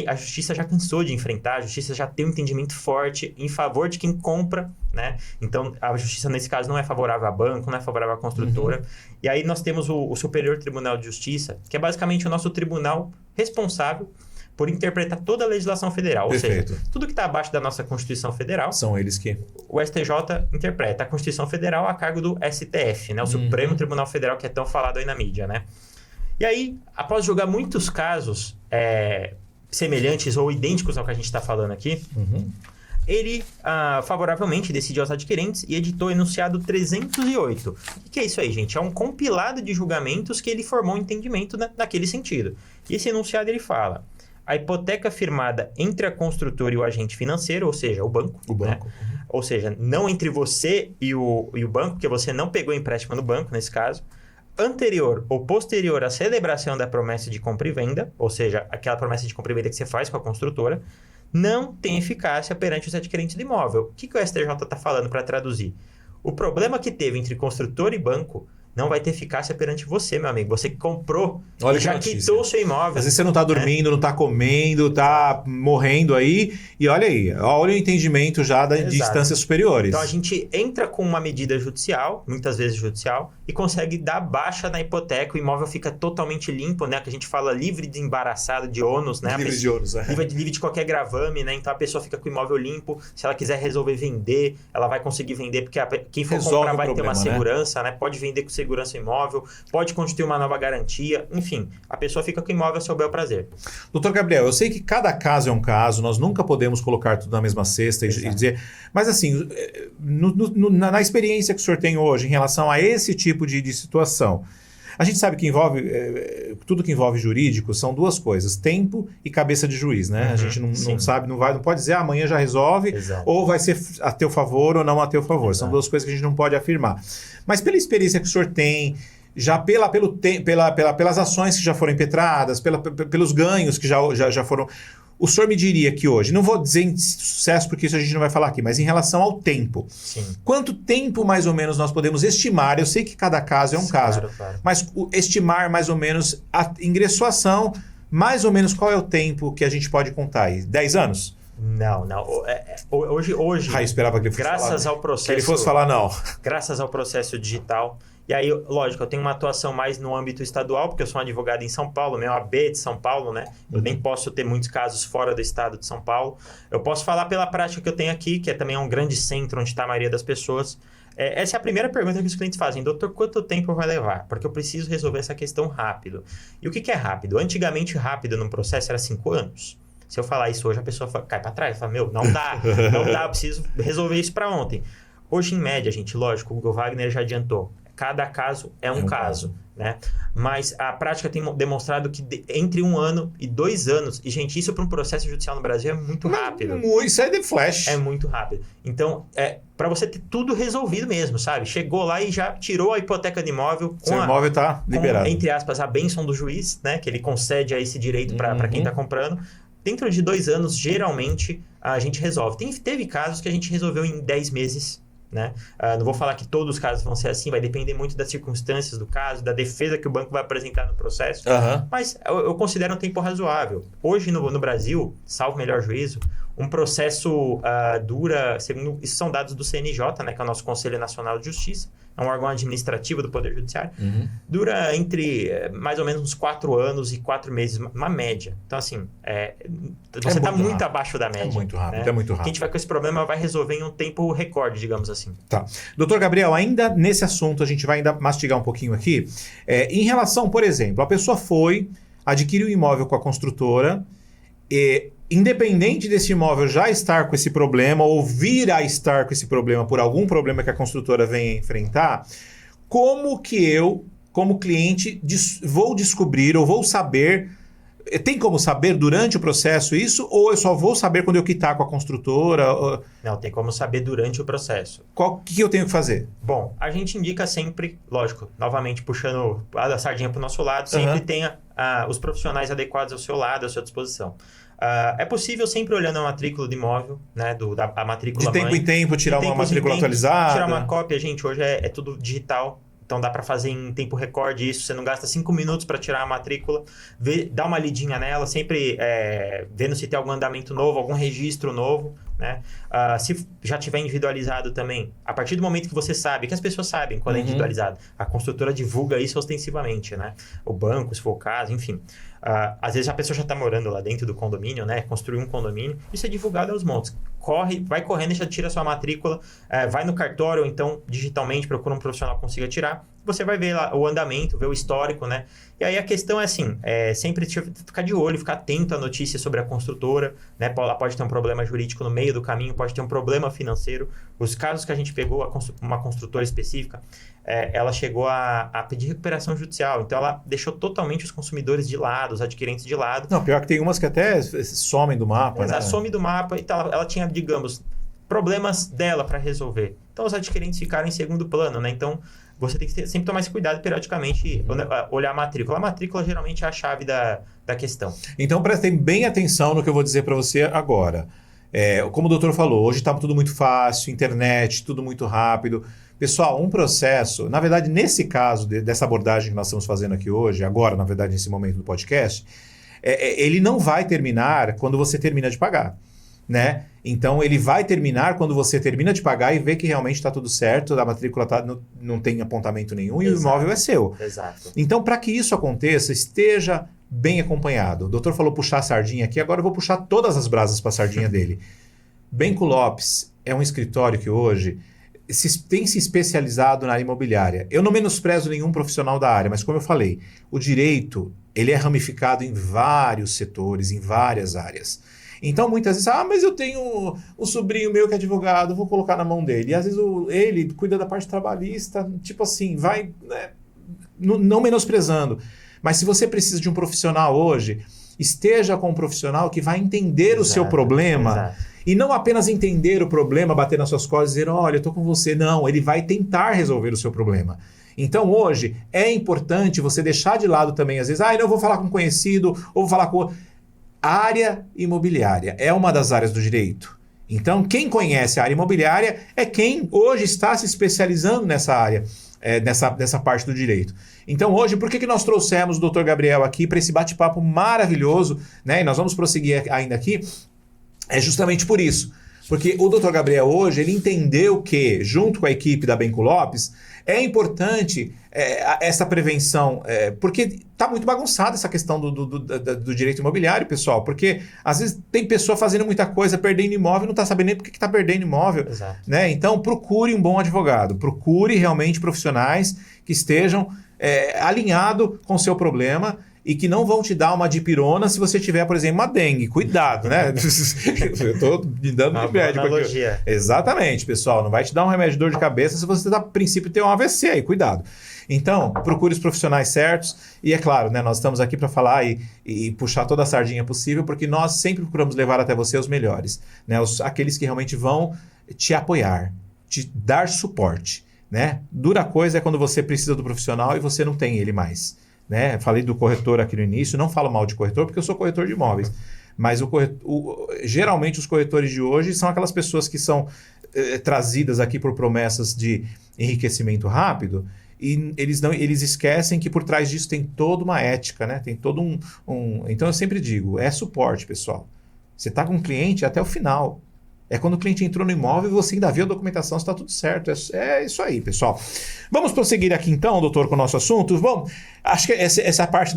A justiça já cansou de enfrentar, a justiça já tem um entendimento forte em favor de quem compra, né? Então, a justiça, nesse caso, não é favorável a banco, não é favorável à construtora. E aí, nós temos o Superior Tribunal de Justiça, que é basicamente o nosso tribunal responsável por interpretar toda a legislação federal.
Perfeito.
Ou seja, tudo que está abaixo da nossa Constituição Federal...
São eles que...
O STJ interpreta a Constituição Federal a cargo do STF, né? O Supremo Tribunal Federal, que é tão falado aí na mídia, né? E aí, após julgar muitos casos... semelhantes ou idênticos ao que a gente está falando aqui, ele favoravelmente decidiu aos adquirentes e editou o enunciado 308. O que é isso aí, gente? É um compilado de julgamentos que ele formou um entendimento naquele sentido. E esse enunciado ele fala: a hipoteca firmada entre a construtora e o agente financeiro, ou seja, o banco. Né? Ou seja, não entre você e o banco, porque você não pegou empréstimo no banco, nesse caso, anterior ou posterior à celebração da promessa de compra e venda, ou seja, aquela promessa de compra e venda que você faz com a construtora, não tem eficácia perante os adquirentes do imóvel. O que o STJ está falando para traduzir? O problema que teve entre construtor e banco não vai ter eficácia perante você, meu amigo. Você que comprou, já quitou o seu imóvel.
Às vezes você não está dormindo, não está comendo, está morrendo aí. E olha aí, olha o entendimento já de instâncias superiores.
Então, a gente entra com uma medida judicial, muitas vezes judicial, e consegue dar baixa na hipoteca. O imóvel fica totalmente limpo, né? Que a gente fala livre de embaraçado, de ônus, né?
Livre de ônus,
livre de qualquer gravame, né? Então, a pessoa fica com o imóvel limpo. Se ela quiser resolver vender, ela vai conseguir vender, porque quem for comprar vai ter uma segurança, né? Pode vender com segurança imóvel, pode constituir uma nova garantia, enfim, a pessoa fica com o imóvel a seu bel prazer.
Doutor Gabriel, eu sei que cada caso é um caso, nós nunca podemos colocar tudo na mesma cesta e dizer, mas assim, na experiência que o senhor tem hoje em relação a esse tipo de situação, a gente sabe que tudo que envolve jurídico são duas coisas, tempo e cabeça de juiz, né? A gente não sabe, não pode dizer amanhã já resolve, ou vai ser a teu favor ou não a teu favor. São duas coisas que a gente não pode afirmar. Mas pela experiência que o senhor tem, já pelas ações que já foram impetradas, pelos ganhos que já foram... O senhor me diria que hoje, não vou dizer em sucesso porque isso a gente não vai falar aqui, mas em relação ao tempo. Quanto tempo mais ou menos nós podemos estimar? Eu sei que cada caso é um caso, mas estimar mais ou menos ingressou a ação, mais ou menos qual é o tempo que a gente pode contar aí? 10 anos?
Não. Hoje
eu esperava que ele fosse
graças
falar,
ao processo...
Que ele fosse falar não.
Graças ao processo digital... E aí, lógico, eu tenho uma atuação mais no âmbito estadual, porque eu sou um advogado em São Paulo, meu AB de São Paulo, né? Eu nem posso ter muitos casos fora do estado de São Paulo. Eu posso falar pela prática que eu tenho aqui, que também é um grande centro onde está a maioria das pessoas. Essa é a primeira pergunta que os clientes fazem. Doutor, quanto tempo vai levar? Porque eu preciso resolver essa questão rápido. E o que é rápido? Antigamente, rápido num processo era 5 anos. Se eu falar isso hoje, a pessoa cai para trás. Fala, não dá, eu preciso resolver isso para ontem. Hoje, em média, gente, lógico, o Wagner já adiantou. Cada caso é um caso, né? Mas a prática tem demonstrado que entre 1 ano e 2 anos... E, gente, isso para um processo judicial no Brasil é muito rápido.
Isso é de flash.
É muito rápido. Então, para você ter tudo resolvido mesmo, sabe? Chegou lá e já tirou a hipoteca de imóvel.
Seu imóvel está liberado.
Com, entre aspas, a bênção do juiz, né? Que ele concede esse direito para quem está comprando. Dentro de 2 anos, geralmente, a gente resolve. Teve casos que a gente resolveu em 10 meses, né? Não vou falar que todos os casos vão ser assim, vai depender muito das circunstâncias do caso, da defesa que o banco vai apresentar no processo, mas eu considero um tempo razoável. Hoje no Brasil, salvo melhor juízo, um processo dura, segundo isso são dados do CNJ, né, que é o nosso Conselho Nacional de Justiça, é um órgão administrativo do Poder Judiciário, dura entre mais ou menos uns 4 anos e 4 meses, uma média. Então, assim, você está muito abaixo da média.
É muito rápido,
né?
é muito rápido.
Quem tiver com esse problema vai resolver em um tempo recorde, digamos assim.
Tá. Doutor Gabriel, ainda nesse assunto, a gente vai ainda mastigar um pouquinho aqui. Em relação, por exemplo, a pessoa adquiriu um imóvel com a construtora, independente desse imóvel já estar com esse problema ou vir a estar com esse problema por algum problema que a construtora venha enfrentar, como que eu, como cliente, vou descobrir ou vou saber... Tem como saber durante o processo isso ou eu só vou saber quando eu quitar com a construtora?
Não, tem como saber durante o processo.
O que eu tenho que fazer?
Bom, a gente indica sempre, lógico, novamente puxando a sardinha para o nosso lado, sempre tenha os profissionais adequados ao seu lado, à sua disposição. É possível sempre olhando a matrícula do imóvel, né, a matrícula
de tempo em tempo, tirar uma matrícula atualizada.
Tirar uma cópia, gente, hoje é tudo digital. Então dá para fazer em tempo recorde isso, você não gasta 5 minutos para tirar a matrícula, dá uma lidinha nela, sempre vendo se tem algum andamento novo, algum registro novo, né? Se já tiver individualizado também, a partir do momento que você sabe, que as pessoas sabem quando é individualizado, a construtora divulga isso ostensivamente, né? O banco, se for o caso, enfim. Às vezes a pessoa já está morando lá dentro do condomínio, né? Construiu um condomínio, isso é divulgado aos montes. Vai correndo, já tira a sua matrícula, vai no cartório, ou então digitalmente procura um profissional que consiga tirar. Você vai ver lá o andamento, ver o histórico, né? E aí a questão é assim, sempre ficar de olho, ficar atento à notícia sobre a construtora, né? Ela pode ter um problema jurídico no meio do caminho, pode ter um problema financeiro. Os casos que a gente pegou, uma construtora específica, ela chegou a pedir recuperação judicial. Então, ela deixou totalmente os consumidores de lado, os adquirentes de lado.
Não, pior que tem umas que até somem do mapa,
né? Some do mapa. Então, ela tinha, digamos, problemas dela para resolver. Então, os adquirentes ficaram em segundo plano, né? Então, você tem que sempre tomar esse cuidado periodicamente, olhar a matrícula. A matrícula geralmente é a chave da questão.
Então, prestem bem atenção no que eu vou dizer para você agora. Como o doutor falou, hoje está tudo muito fácil, internet, tudo muito rápido. Pessoal, um processo, na verdade, nesse caso, dessa abordagem que nós estamos fazendo aqui hoje, agora, na verdade, nesse momento do podcast, ele não vai terminar quando você termina de pagar, né? Então, ele vai terminar quando você termina de pagar e vê que realmente está tudo certo, a matrícula não tem apontamento nenhum e o imóvel é seu.
Exato.
Então, para que isso aconteça, esteja bem acompanhado. O doutor falou puxar a sardinha aqui, agora eu vou puxar todas as brasas para a sardinha dele. Benco Lopes é um escritório que hoje tem se especializado na área imobiliária. Eu não menosprezo nenhum profissional da área, mas como eu falei, o direito ele é ramificado em vários setores, em várias áreas. Então, muitas vezes, mas eu tenho um sobrinho meu que é advogado, vou colocar na mão dele. E às vezes ele cuida da parte trabalhista, tipo assim, vai, né, não menosprezando. Mas se você precisa de um profissional hoje, esteja com um profissional que vai entender o seu problema. E não apenas entender o problema, bater nas suas costas e dizer, olha, eu estou com você. Não, ele vai tentar resolver o seu problema. Então, hoje, é importante você deixar de lado também, às vezes, eu não vou falar com um conhecido, ou vou falar com... A área imobiliária é uma das áreas do direito. Então, quem conhece a área imobiliária é quem hoje está se especializando nessa área, nessa parte do direito. Então, hoje, por que nós trouxemos o Dr. Gabriel aqui para esse bate-papo maravilhoso, né? E nós vamos prosseguir ainda aqui, justamente por isso. Porque o Dr. Gabriel hoje, ele entendeu que, junto com a equipe da Benco Lopes, é importante essa prevenção, porque está muito bagunçada essa questão do direito imobiliário, pessoal, porque às vezes tem pessoa fazendo muita coisa, perdendo imóvel, e não está sabendo nem por que está perdendo imóvel.
Exato.
Né? Então, procure um bom advogado, procure realmente profissionais que estejam alinhados com o seu problema e que não vão te dar uma dipirona se você tiver, por exemplo, uma dengue. Cuidado, né? Eu estou me dando de médico aqui. Exatamente, pessoal. Não vai te dar um remédio de dor de cabeça se você, a princípio, ter um AVC aí. Cuidado. Então, procure os profissionais certos. E é claro, né, nós estamos aqui para falar e puxar toda a sardinha possível, porque nós sempre procuramos levar até você os melhores. Né? Aqueles que realmente vão te apoiar, te dar suporte. Né? Dura coisa é quando você precisa do profissional e você não tem ele mais. Né? Falei do corretor aqui no início, não falo mal de corretor porque eu sou corretor de imóveis, mas geralmente os corretores de hoje são aquelas pessoas que são trazidas aqui por promessas de enriquecimento rápido e eles esquecem que por trás disso tem toda uma ética, né? Tem todo Então eu sempre digo, é suporte, pessoal. Você está com o cliente até o final. É quando o cliente entrou no imóvel e você ainda vê a documentação, se está tudo certo. É isso aí, pessoal. Vamos prosseguir aqui então, doutor, com o nosso assunto. Vamos. Acho que essa parte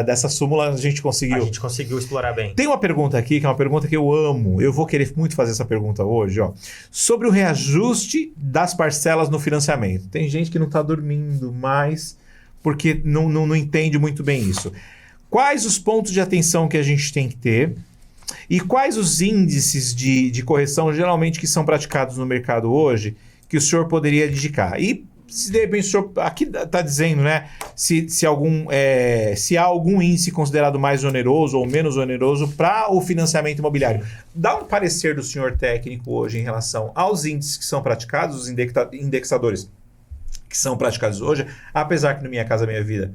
dessa súmula a gente conseguiu.
A gente conseguiu explorar bem.
Tem uma pergunta aqui, que é uma pergunta que eu amo. Eu vou querer muito fazer essa pergunta hoje. Ó. Sobre o reajuste das parcelas no financiamento. Tem gente que não está dormindo mais porque não entende muito bem isso. Quais os pontos de atenção que a gente tem que ter? E quais os índices de correção, geralmente, que são praticados no mercado hoje, que o senhor poderia indicar? E, se de repente, o senhor aqui está dizendo, né, se há algum índice considerado mais oneroso ou menos oneroso para o financiamento imobiliário. Dá um parecer do senhor técnico hoje em relação aos índices que são praticados, os indexadores que são praticados hoje, apesar que no Minha Casa Minha Vida,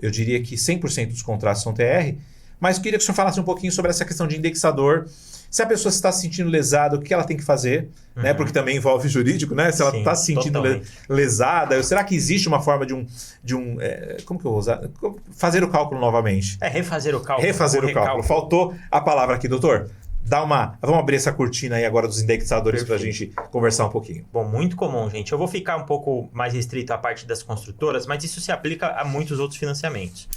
eu diria que 100% dos contratos são TR, mas eu queria que o senhor falasse um pouquinho sobre essa questão de indexador. Se a pessoa está se sentindo lesada, o que ela tem que fazer? Né? Porque também envolve jurídico, né? Se ela está se sentindo lesada, será que existe uma forma como que eu vou usar? Fazer o cálculo novamente.
Refazer o cálculo.
Refazer o cálculo. Faltou a palavra aqui, doutor. Vamos abrir essa cortina aí agora dos indexadores para a gente conversar um pouquinho.
Bom, muito comum, gente. Eu vou ficar um pouco mais restrito à parte das construtoras, mas isso se aplica a muitos outros financiamentos.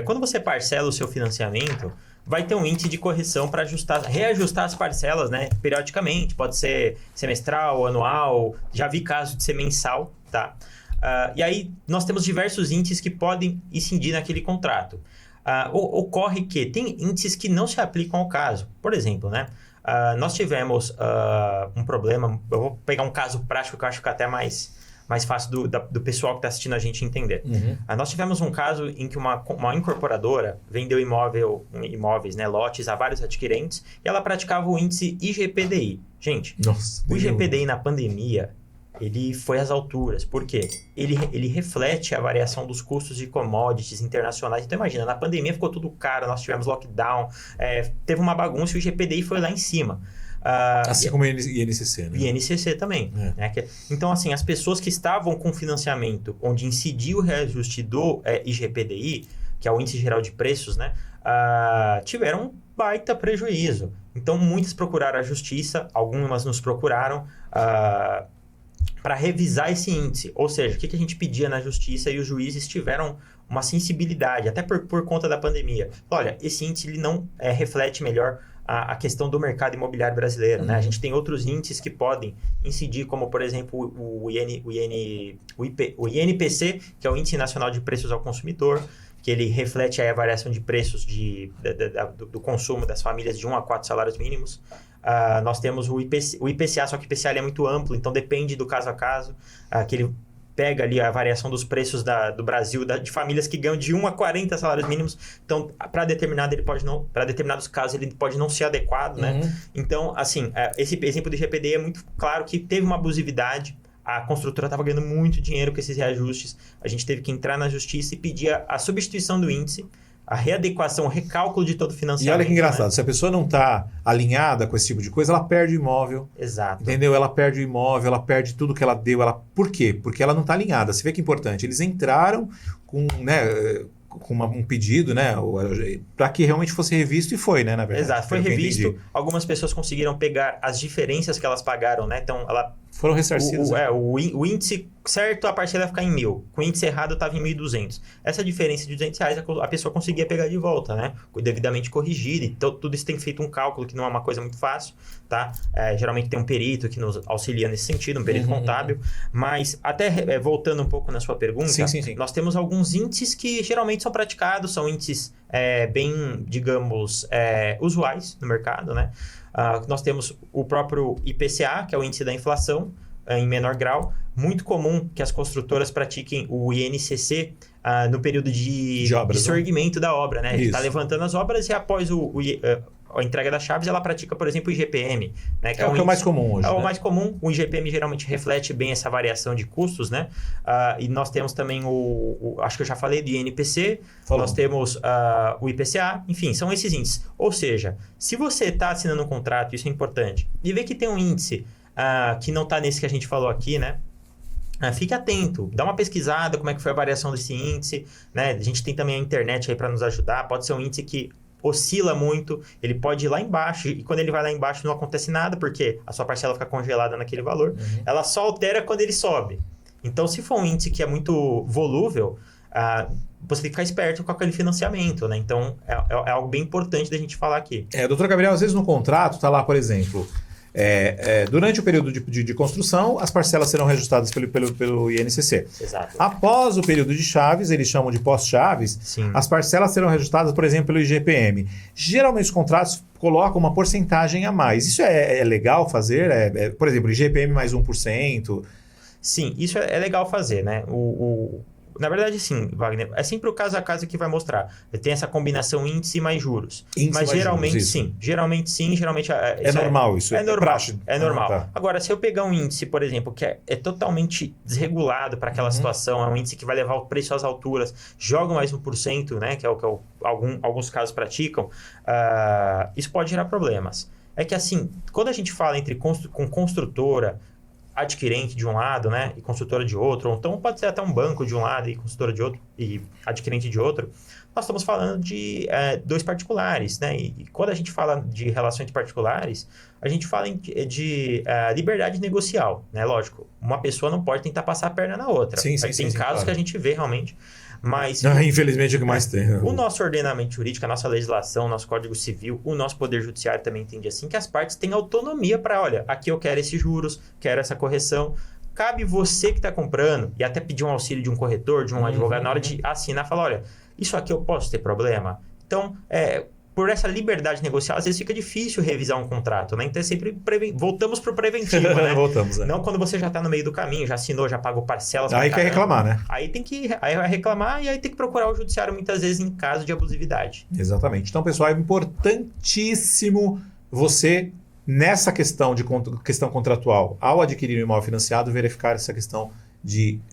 Quando você parcela o seu financiamento, vai ter um índice de correção para reajustar as parcelas, né, periodicamente. Pode ser semestral, anual, já vi caso de ser mensal, tá? E aí nós temos diversos índices que podem incidir naquele contrato. Ocorre que tem índices que não se aplicam ao caso. Por exemplo, né, nós tivemos um problema, eu vou pegar um caso prático que eu acho que é até mais fácil do pessoal que está assistindo a gente entender. Nós tivemos um caso em que uma incorporadora vendeu imóveis, né, lotes a vários adquirentes, e ela praticava o índice IGPDI. Gente, o IGPDI na pandemia, ele foi às alturas. Por quê? Ele reflete a variação dos custos de commodities internacionais. Então, imagina, na pandemia ficou tudo caro, nós tivemos lockdown, teve uma bagunça e o IGPDI foi lá em cima.
Assim como o INCC, né?
E INCC também. Né? Então, assim, as pessoas que estavam com financiamento onde incidiu o reajuste do IGPDI, que é o Índice Geral de Preços, né? Tiveram um baita prejuízo. Então, muitas procuraram a justiça, algumas nos procuraram para revisar esse índice. Ou seja, o que a gente pedia na justiça e os juízes tiveram uma sensibilidade, até por conta da pandemia. Olha, esse índice ele não reflete melhor a questão do mercado imobiliário brasileiro. Né? A gente tem outros índices que podem incidir, como, por exemplo, o INPC, que é o Índice Nacional de Preços ao Consumidor, que ele reflete aí a variação de preços do consumo das famílias de 1 a 4 salários mínimos. Nós temos o IPCA, só que o IPCA é muito amplo, então depende do caso a caso, que ele pega ali a variação dos preços do Brasil, de famílias que ganham de 1 a 40 salários mínimos. Então, para determinados casos, ele pode não ser adequado, né? Então, assim, esse exemplo do IGPDI é muito claro que teve uma abusividade. A construtora estava ganhando muito dinheiro com esses reajustes. A gente teve que entrar na justiça e pedir a substituição do índice, a readequação, o recálculo de todo o financiamento.
E olha que engraçado,
né?
Se a pessoa não está alinhada com esse tipo de coisa, ela perde o imóvel.
Exato.
Entendeu? Ela perde o imóvel, ela perde tudo que ela deu. Por quê? Porque ela não está alinhada. Você vê que é importante. Eles entraram com, né, com um pedido, né? Para que realmente fosse revisto e foi, né? Na verdade.
Exato, foi revisto. Algumas pessoas conseguiram pegar as diferenças que elas pagaram, né? Então,
foram ressarcidas.
O índice certo, a parcela ia ficar em 1.000. Com o índice errado, estava em 1.200. Essa diferença de R$200, a pessoa conseguia pegar de volta, né? Devidamente corrigida. Então, tudo isso tem feito um cálculo que não é uma coisa muito fácil, tá? Geralmente tem um perito que nos auxilia nesse sentido, um perito contábil. Mas, até voltando um pouco na sua pergunta,
sim.
Nós temos alguns índices que geralmente são praticados, são índices bem, digamos, usuais no mercado, né? Nós temos o próprio IPCA, que é o índice da inflação, em menor grau. Muito comum que as construtoras pratiquem o INCC no período de surgimento da obra, né? Está levantando as obras e após a entrega das chaves, ela pratica, por exemplo, o IGPM. Né?
Que é o que é o mais comum hoje.
É o mais comum. O IGPM geralmente reflete bem essa variação de custos, né? E nós temos também acho que eu já falei do INPC, nós temos o IPCA, enfim, são esses índices. Ou seja, se você está assinando um contrato, isso é importante, e vê que tem um índice que não está nesse que a gente falou aqui, né? Fique atento, dá uma pesquisada, como é que foi a variação desse índice, né? A gente tem também a internet aí para nos ajudar, pode ser um índice que oscila muito, ele pode ir lá embaixo, e quando ele vai lá embaixo não acontece nada, porque a sua parcela fica congelada naquele valor, ela só altera quando ele sobe. Então, se for um índice que é muito volúvel, você tem que ficar esperto com aquele financiamento, né? Então, é algo bem importante da gente falar aqui.
Doutor Gabriel, às vezes no contrato está lá, por exemplo, durante o período de construção, as parcelas serão reajustadas pelo INCC.
Exato.
Após o período de chaves, eles chamam de pós-chaves, as parcelas serão reajustadas, por exemplo, pelo IGPM. Geralmente os contratos colocam uma porcentagem a mais. Isso é legal fazer? Por exemplo, IGPM mais 1%?
Sim, isso é legal fazer, né? Na verdade, sim, Wagner, é sempre o caso a caso que vai mostrar. Tem essa combinação índice mais juros. Mas geralmente sim. Geralmente sim, geralmente...
É normal isso?
É normal.
Praxe.
É normal.
Tá.
Agora, se eu pegar um índice, por exemplo, que é totalmente desregulado para aquela situação, é um índice que vai levar o preço às alturas, joga mais 1%, né, que é o que alguns casos praticam, isso pode gerar problemas. É que assim, quando a gente fala com construtora, adquirente de um lado, né, e construtora de outro, ou então pode ser até um banco de um lado e construtora de outro, e adquirente de outro, nós estamos falando de dois particulares, né, e quando a gente fala de relações particulares, a gente fala de liberdade negocial, né, lógico, uma pessoa não pode tentar passar a perna na outra. Tem casos claro. Que a gente vê realmente, mas...
infelizmente é o que mais tem.
O nosso ordenamento jurídico, a nossa legislação, o nosso Código Civil, o nosso Poder Judiciário também entende assim, que as partes têm autonomia para, olha, aqui eu quero esses juros, quero essa correção. Cabe você que está comprando, e até pedir um auxílio de um corretor, de um advogado, na hora de assinar, falar, olha, isso aqui eu posso ter problema? Então, por essa liberdade negocial, às vezes fica difícil revisar um contrato, né? Então, é sempre voltamos para o preventivo, né?
Voltamos,
Não quando você já está no meio do caminho, já assinou, já pagou parcelas.
Aí quer reclamar, né?
Aí vai reclamar e aí tem que procurar o judiciário muitas vezes em caso de abusividade.
Exatamente. Então, pessoal, é importantíssimo você, nessa questão contratual, ao adquirir um imóvel financiado, verificar essa questão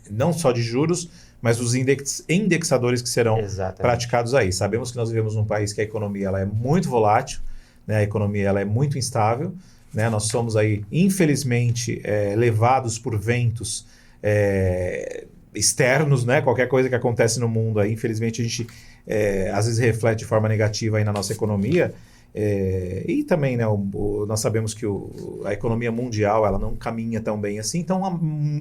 não só de juros, mas os indexadores que serão praticados aí. Sabemos que nós vivemos num país que a economia ela é muito volátil, né? A economia ela é muito instável, né? Nós somos aí, infelizmente, levados por ventos externos, né? Qualquer coisa que acontece no mundo aí, infelizmente, a gente às vezes reflete de forma negativa aí na nossa economia. E também, né, nós sabemos que a economia mundial ela não caminha tão bem assim. Então,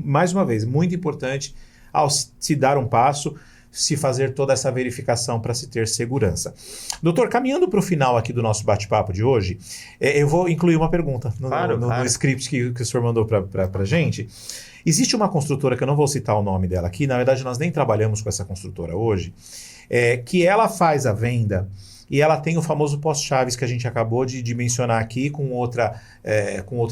mais uma vez, muito importante ao se dar um passo, se fazer toda essa verificação para se ter segurança. Doutor, caminhando para o final aqui do nosso bate-papo de hoje, eu vou incluir uma pergunta no script que o senhor mandou para a gente. Existe uma construtora, que eu não vou citar o nome dela aqui, na verdade nós nem trabalhamos com essa construtora hoje, que ela faz a venda e ela tem o famoso pós-chaves que a gente acabou de mencionar aqui com outro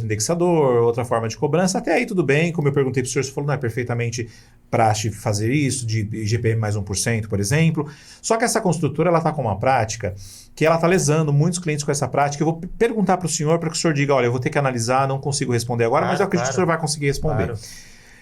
indexador, outra forma de cobrança. Até aí tudo bem, como eu perguntei para o senhor, você falou, não é perfeitamente praxe fazer isso, de IGPM mais 1%, por exemplo. Só que essa construtora ela está com uma prática que ela está lesando muitos clientes com essa prática. Eu vou perguntar para o senhor, para que o senhor diga, olha, eu vou ter que analisar, não consigo responder agora, mas eu acredito que o senhor vai conseguir responder.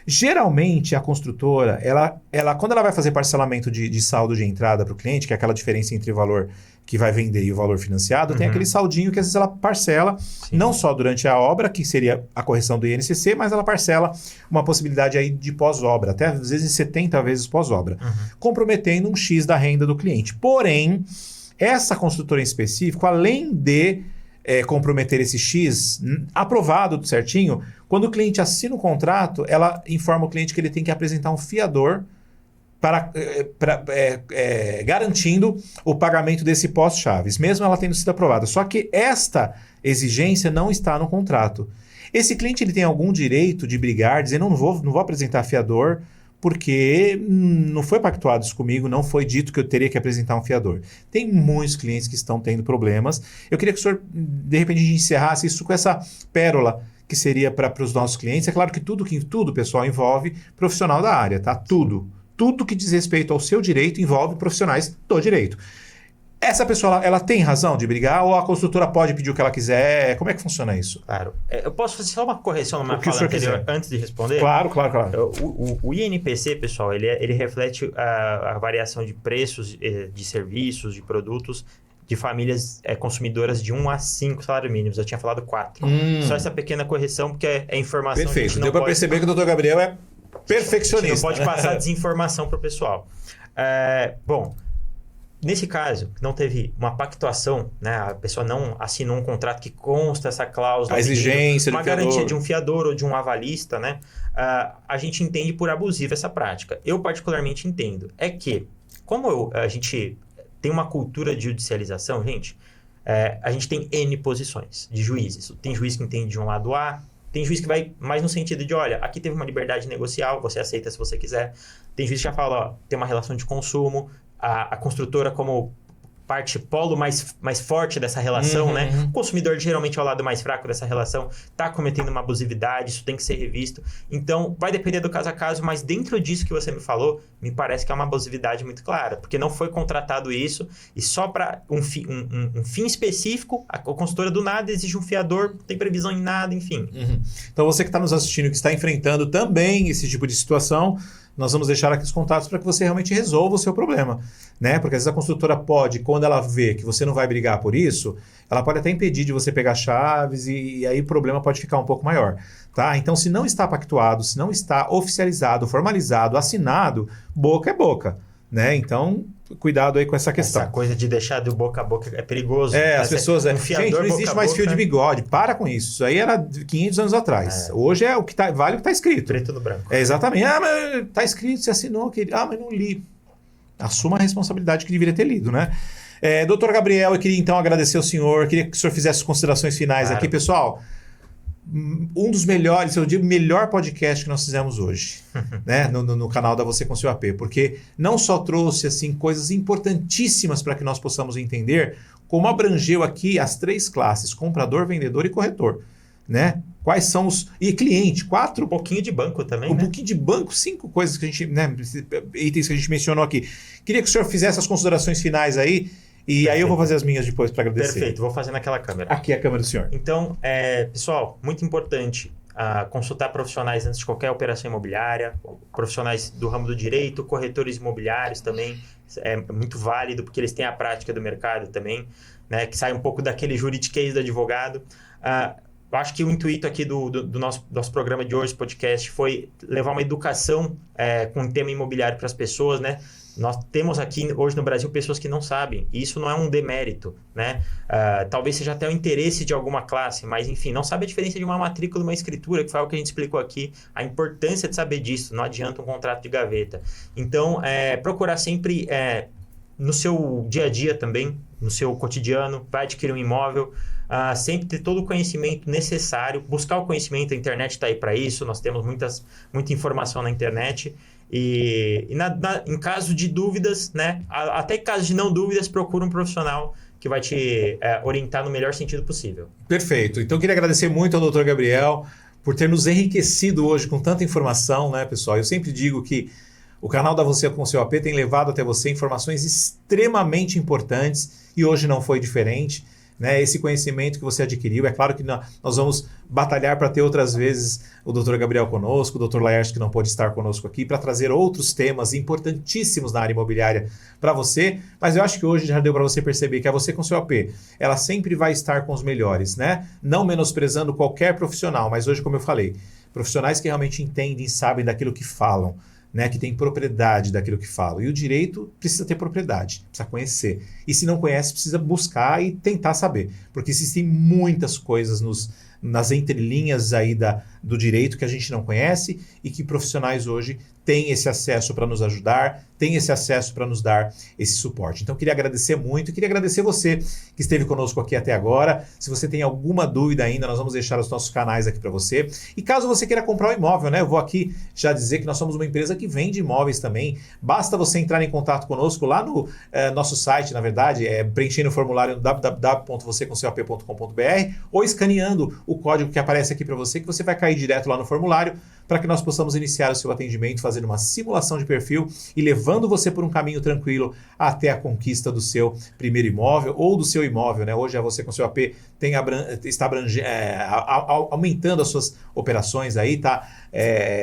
Geralmente, a construtora, ela quando ela vai fazer parcelamento de saldo de entrada para o cliente, que é aquela diferença entre o valor que vai vender e o valor financiado, tem aquele saldinho que às vezes ela parcela, não só durante a obra, que seria a correção do INCC, mas ela parcela uma possibilidade aí de pós-obra, até às vezes 70 vezes pós-obra, comprometendo um X da renda do cliente. Porém, essa construtora em específico, além de comprometer esse X aprovado certinho, quando o cliente assina o contrato, ela informa o cliente que ele tem que apresentar um fiador garantindo o pagamento desse pós-chaves, mesmo ela tendo sido aprovada. Só que esta exigência não está no contrato. Esse cliente ele tem algum direito de brigar, dizer, não vou apresentar fiador, porque não foi pactuado isso comigo, não foi dito que eu teria que apresentar um fiador. Tem muitos clientes que estão tendo problemas. Eu queria que o senhor, de repente, encerrasse isso com essa pérola que seria para os nossos clientes. É claro que tudo, pessoal, envolve profissional da área, tá? Tudo que diz respeito ao seu direito envolve profissionais do direito. Essa pessoa, ela tem razão de brigar ou a construtora pode pedir o que ela quiser? Como é que funciona isso?
Claro. Eu posso fazer só uma correção numa fala anterior antes de responder?
Claro.
O INPC, pessoal, ele reflete a variação de preços de serviços, de produtos de famílias consumidoras de 1 a 5 salários mínimos. Eu tinha falado 4. Só essa pequena correção, porque é informação...
Perfeito. Deu para perceber que o Dr. Gabriel é perfeccionista.
Não pode passar desinformação para o pessoal. Bom... Nesse caso, não teve uma pactuação, né? A pessoa não assinou um contrato que consta essa cláusula.
A exigência
uma garantia de um fiador ou de um avalista, né? A gente entende por abusiva essa prática. Eu particularmente entendo. É que, como a gente tem uma cultura de judicialização, gente, a gente tem N posições de juízes. Tem juiz que entende de um lado A, tem juiz que vai mais no sentido de, olha, aqui teve uma liberdade negocial, você aceita se você quiser. Tem juiz que já fala, ó, tem uma relação de consumo, a construtora como parte polo mais forte dessa relação, né? O consumidor geralmente é o lado mais fraco dessa relação, está cometendo uma abusividade, isso tem que ser revisto. Então, vai depender do caso a caso, mas dentro disso que você me falou, me parece que é uma abusividade muito clara, porque não foi contratado isso e só para um fim específico, a consultora do nada exige um fiador, não tem previsão em nada, enfim.
Então, você que está nos assistindo, que está enfrentando também esse tipo de situação, nós vamos deixar aqui os contatos para que você realmente resolva o seu problema, né? Porque às vezes a construtora pode, quando ela vê que você não vai brigar por isso, ela pode até impedir de você pegar chaves e aí o problema pode ficar um pouco maior, tá? Então, se não está pactuado, se não está oficializado, formalizado, assinado, boca é boca, né? Então, cuidado aí com essa questão.
Essa coisa de deixar do boca a boca é perigoso.
As pessoas... gente, não existe mais fio de bigode. Para com isso. Isso aí era 500 anos atrás. Hoje é o que vale o que está escrito.
Preto no branco.
Exatamente. Mas está escrito, você assinou. Mas não li. Assuma a responsabilidade que deveria ter lido, né? Doutor Gabriel, eu queria então agradecer ao senhor. Queria que o senhor fizesse considerações finais aqui. Pessoal, um dos melhores, eu digo, melhor podcast que nós fizemos hoje, né? No canal da Você com Seu AP, porque não só trouxe assim coisas importantíssimas para que nós possamos entender, como abrangeu aqui as 3 classes, comprador, vendedor e corretor, né? Quais são os... E cliente, 4...
Um pouquinho de banco também,
Um pouquinho de banco, 5 coisas que a gente... né? Itens que a gente mencionou aqui. Queria que o senhor fizesse as considerações finais aí, e aí eu vou fazer as minhas depois para agradecer.
Perfeito, vou fazer naquela câmera.
Aqui é a câmera do senhor.
Então, pessoal, muito importante consultar profissionais antes de qualquer operação imobiliária, profissionais do ramo do direito, corretores imobiliários também, é muito válido, porque eles têm a prática do mercado também, né, que sai um pouco daquele juridiquês do advogado. Eu acho que o intuito aqui do nosso programa de hoje, podcast, foi levar uma educação com o tema imobiliário para as pessoas, né? Nós temos aqui hoje no Brasil pessoas que não sabem, e isso não é um demérito, né? Talvez seja até o interesse de alguma classe, mas enfim, não sabe a diferença de uma matrícula e uma escritura, que foi algo que a gente explicou aqui, a importância de saber disso, não adianta um contrato de gaveta. Então, procurar sempre no seu dia a dia também, no seu cotidiano, vai adquirir um imóvel, sempre ter todo o conhecimento necessário, buscar o conhecimento, a internet está aí para isso, nós temos muita informação na internet. E em caso de dúvidas, né, até em caso de não dúvidas, procura um profissional que vai te orientar no melhor sentido possível.
Perfeito. Então, queria agradecer muito ao Dr. Gabriel por ter nos enriquecido hoje com tanta informação, né, pessoal? Eu sempre digo que o canal da Você com Seu AP tem levado até você informações extremamente importantes e hoje não foi diferente, né, esse conhecimento que você adquiriu. É claro que nós vamos batalhar para ter outras vezes o Dr. Gabriel conosco, o Dr. Laércio que não pôde estar conosco aqui, para trazer outros temas importantíssimos na área imobiliária para você, mas eu acho que hoje já deu para você perceber que a Você com seu AP, ela sempre vai estar com os melhores, né? Não menosprezando qualquer profissional, mas hoje, como eu falei, profissionais que realmente entendem e sabem daquilo que falam, né, que tem propriedade daquilo que falam. E o direito precisa ter propriedade, precisa conhecer. E se não conhece, precisa buscar e tentar saber. Porque existem muitas coisas nas entrelinhas aí do direito que a gente não conhece e que profissionais hoje têm esse acesso para nos ajudar, têm esse acesso para nos dar esse suporte. Então, queria agradecer muito e queria agradecer você que esteve conosco aqui até agora. Se você tem alguma dúvida ainda, nós vamos deixar os nossos canais aqui para você. E caso você queira comprar um imóvel, né, eu vou aqui já dizer que nós somos uma empresa que vende imóveis também. Basta você entrar em contato conosco lá no nosso site, na verdade, preenchendo o formulário no www.vocêcomseuap.com.br ou escaneando o código que aparece aqui para você, que você vai cair direto lá no formulário para que nós possamos iniciar o seu atendimento, fazendo uma simulação de perfil e levando você por um caminho tranquilo até a conquista do seu primeiro imóvel ou do seu imóvel, né? Hoje a Você com seu AP está aumentando as suas operações aí, tá?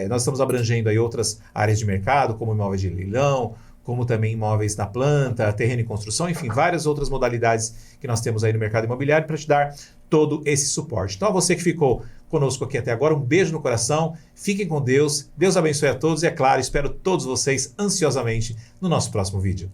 Nós estamos abrangendo aí outras áreas de mercado, como imóveis de leilão, como também imóveis na planta, terreno e construção, enfim, várias outras modalidades que nós temos aí no mercado imobiliário para te dar todo esse suporte. Então, a você que ficou conosco aqui até agora, um beijo no coração, fiquem com Deus, Deus abençoe a todos e, é claro, espero todos vocês ansiosamente no nosso próximo vídeo.